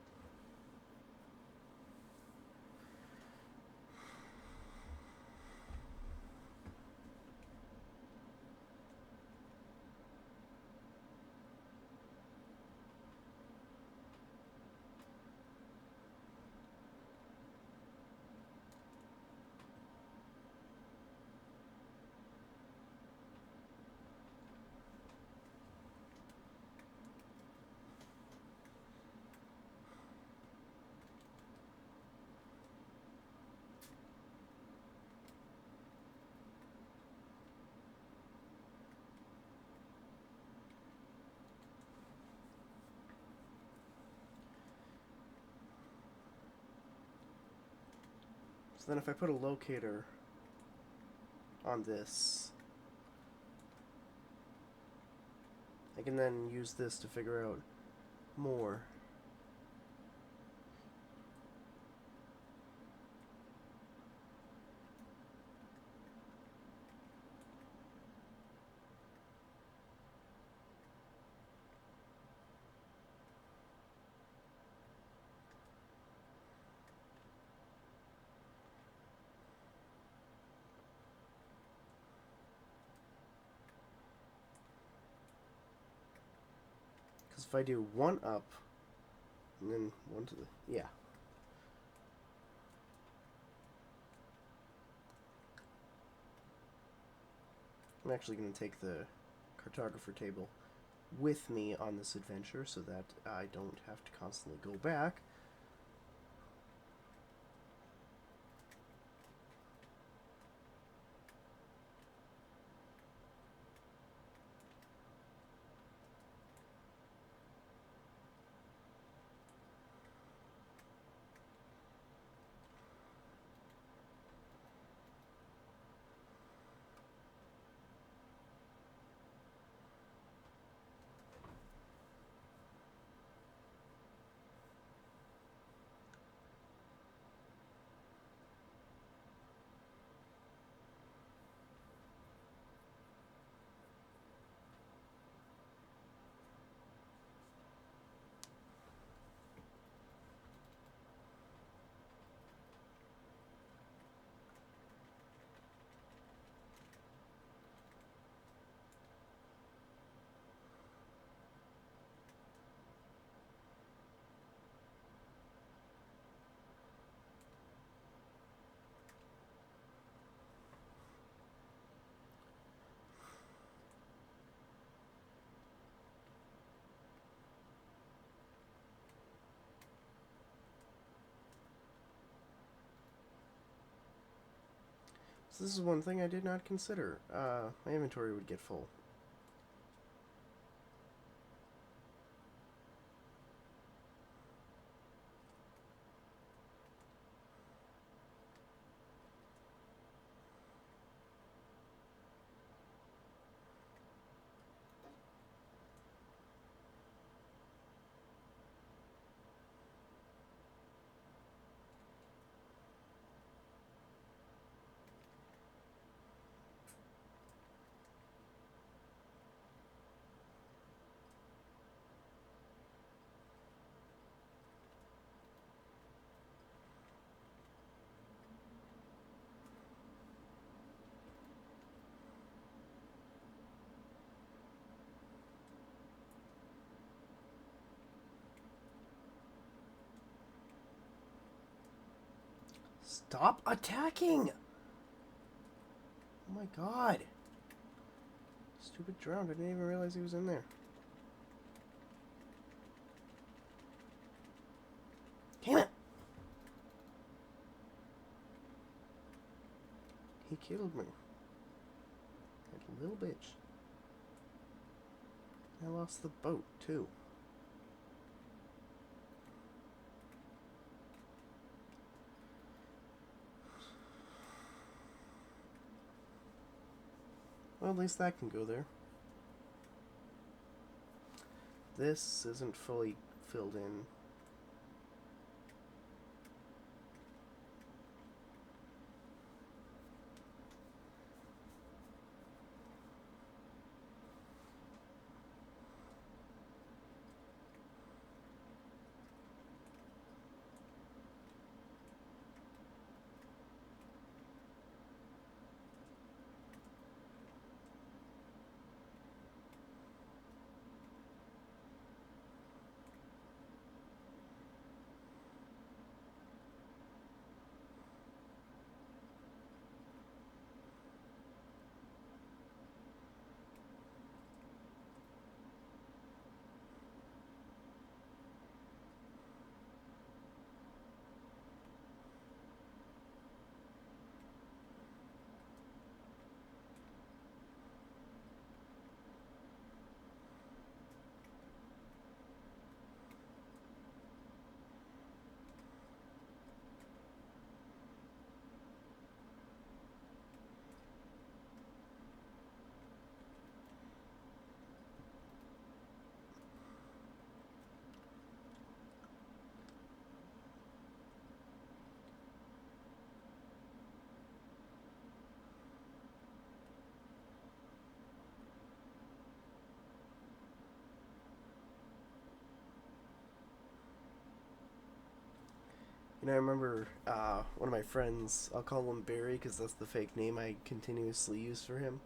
[SPEAKER 1] So then if I put a locator on this, I can then use this to figure out more. Because if I do one up, and then one to the... yeah. I'm actually going to take the cartographer table with me on this adventure so that I don't have to constantly go back. So this is one thing I did not consider. My inventory would get full. Stop attacking! Oh my god. Stupid drowned. I didn't even realize he was in there. Damn it! He killed me. That little bitch. I lost the boat, too. Well, at least that can go there. This isn't fully filled in. You know, I remember one of my friends, I'll call him Barry because that's the fake name I continuously use for him.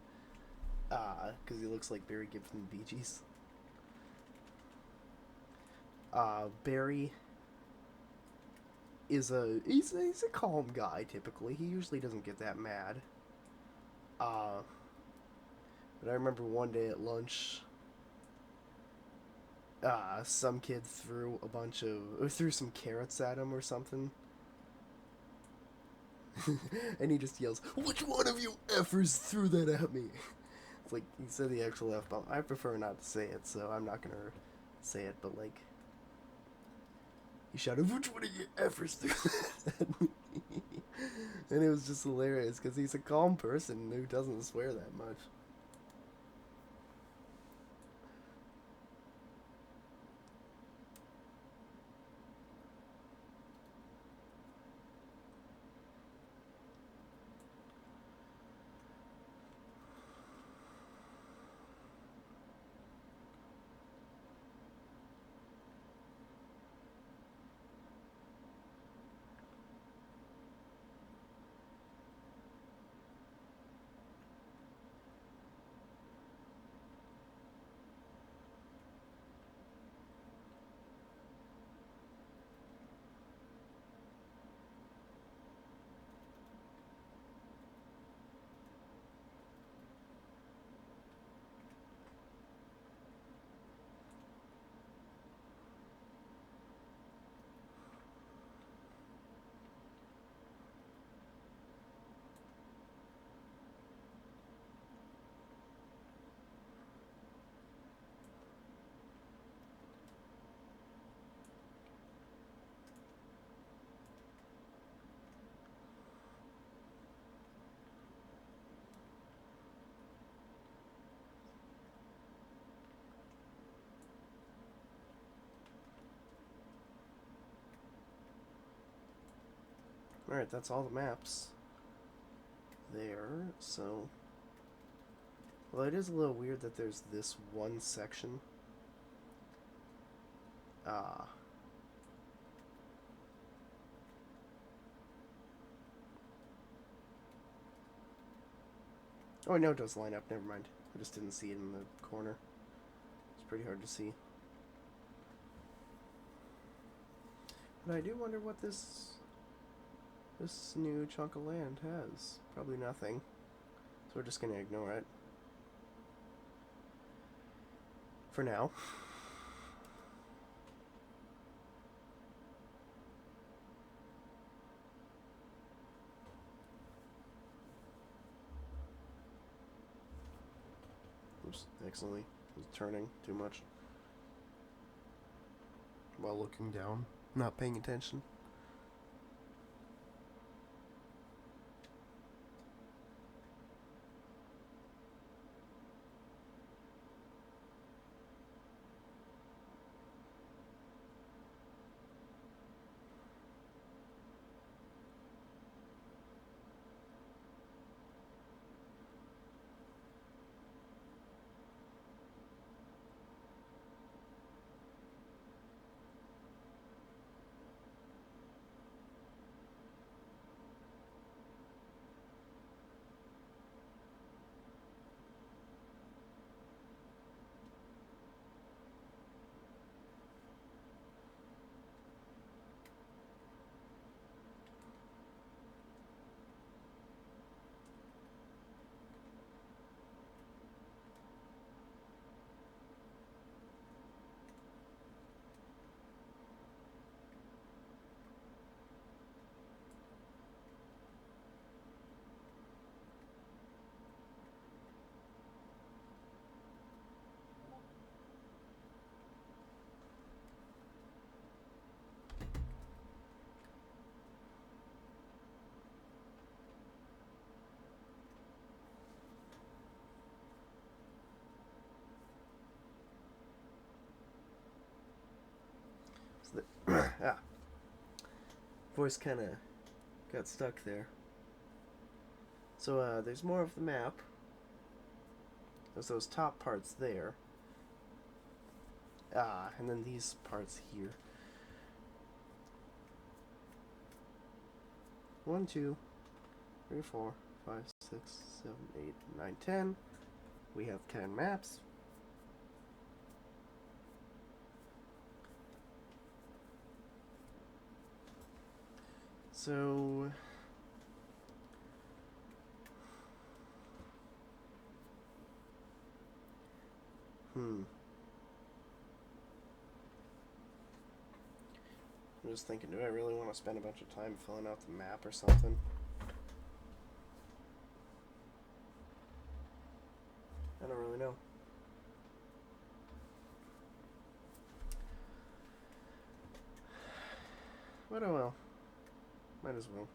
[SPEAKER 1] Because he looks like Barry Gibb from the Bee Gees. Barry is he's a calm guy typically. He usually doesn't get that mad. Uh, but I remember one day at lunch, some kid threw some carrots at him or something, and he just yells, "Which one of you effers threw that at me?" It's like he said the actual F bomb. I prefer not to say it, so I'm not gonna say it. But like, he shouted, "Which one of you effers threw that at me?" And it was just hilarious because he's a calm person who doesn't swear that much. Alright, that's all the maps there, so... Well, it is a little weird that there's this one section. Oh, no, it does line up. Never mind. I just didn't see it in the corner. It's pretty hard to see. But I do wonder what this new chunk of land has. Probably nothing. So we're just going to ignore it. For now. Oops, accidentally was turning too much while looking down, not paying attention. So voice kind of got stuck there. So there's more of the map. There's those top parts there. And then these parts here. 1, 2, 3, 4, 5, 6, 7, 8, 9, 10. We have 10 maps. So... I'm just thinking, do I really want to spend a bunch of time filling out the map or something? I don't really know. But oh well. Might as well.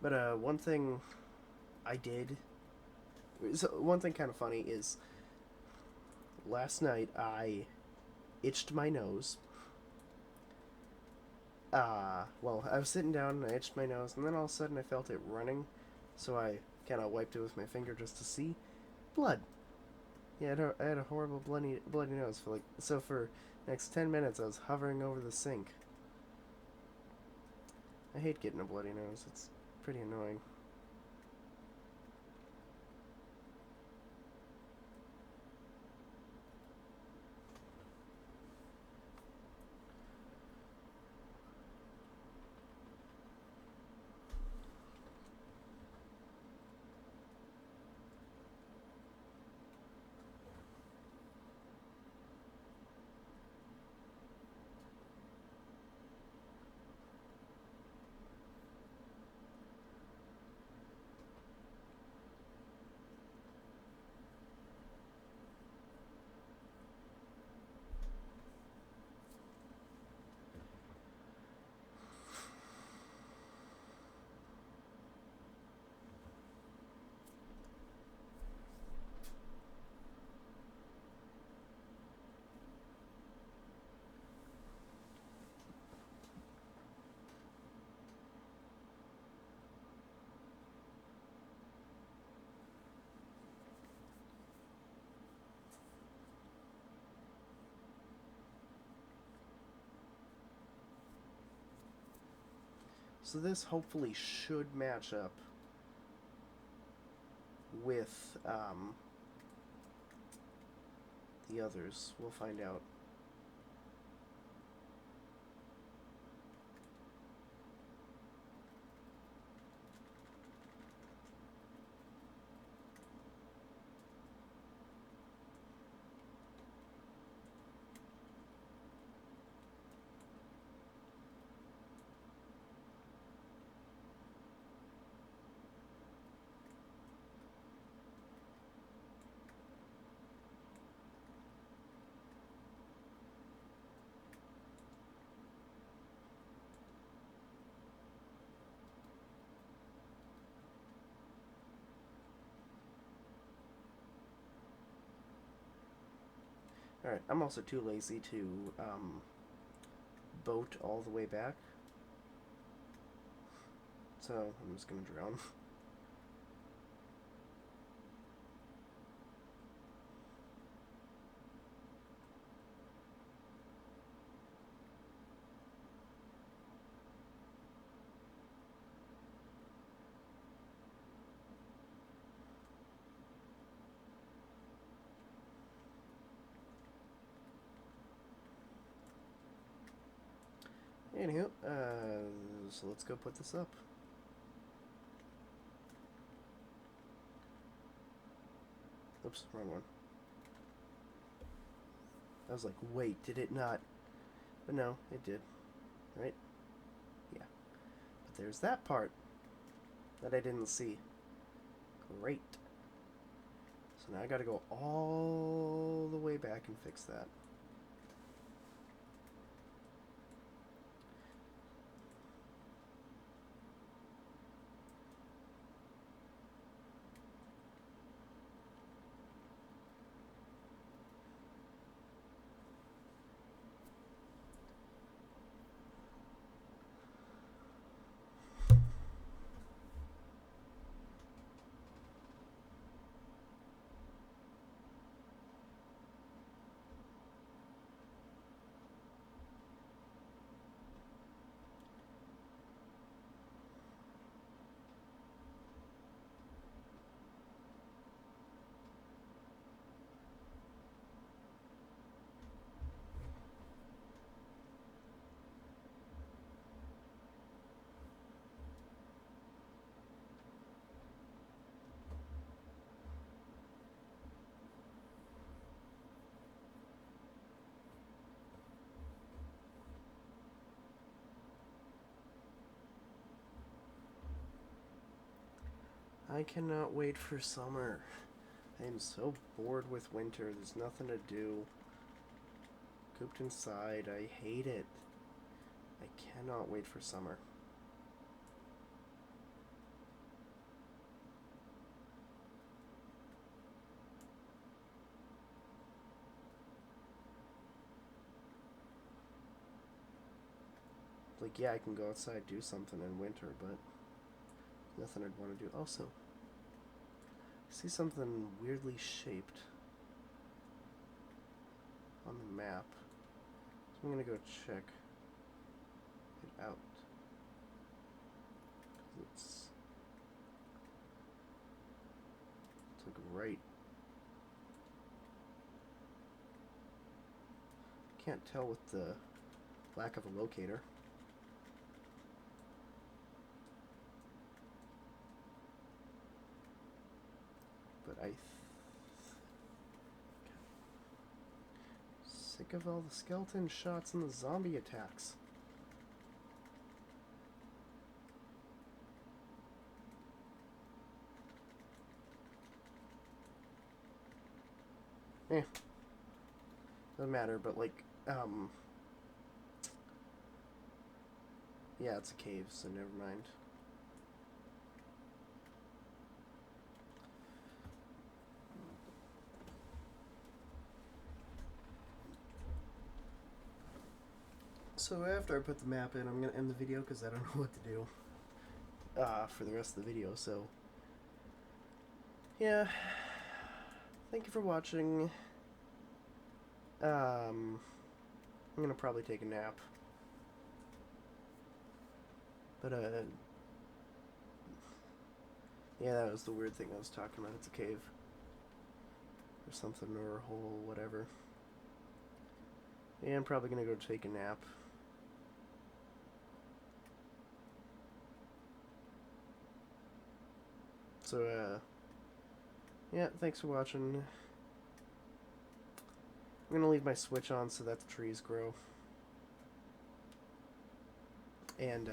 [SPEAKER 1] But one thing I did... So one thing kind of funny is... Last night I itched my nose. Well, I was sitting down and I itched my nose, and then all of a sudden I felt it running, so I kind of wiped it with my finger just to see. Blood. Yeah, I had a horrible bloody nose for next 10 minutes I was hovering over the sink. I hate getting a bloody nose. It's pretty annoying. So this hopefully should match up with the others. We'll find out. Alright, I'm also too lazy to boat all the way back. So I'm just gonna drown. Anywho, so let's go put this up. Oops, wrong one. I was like, wait, did it not? But no, it did. Right? Yeah. But there's that part that I didn't see. Great. So now I gotta go all the way back and fix that. I cannot wait for summer. I am so bored with winter. There's nothing to do. Cooped inside. I hate it. I cannot wait for summer. Like, yeah, I can go outside, do something in winter, but nothing I'd want to do. Also, I see something weirdly shaped on the map. So I'm gonna go check it out. It's like right. Can't tell with the lack of a locator. But sick of all the skeleton shots and the zombie attacks. Doesn't matter, but like, yeah, it's a cave, so never mind. So after I put the map in, I'm gonna end the video because I don't know what to do for the rest of the video. So yeah, thank you for watching. I'm gonna probably take a nap. But, yeah, that was the weird thing I was talking about. It's a cave. Or something, or a hole, whatever. Yeah, I'm probably gonna go take a nap. So, yeah, thanks for watching. I'm gonna leave my switch on so that the trees grow. And,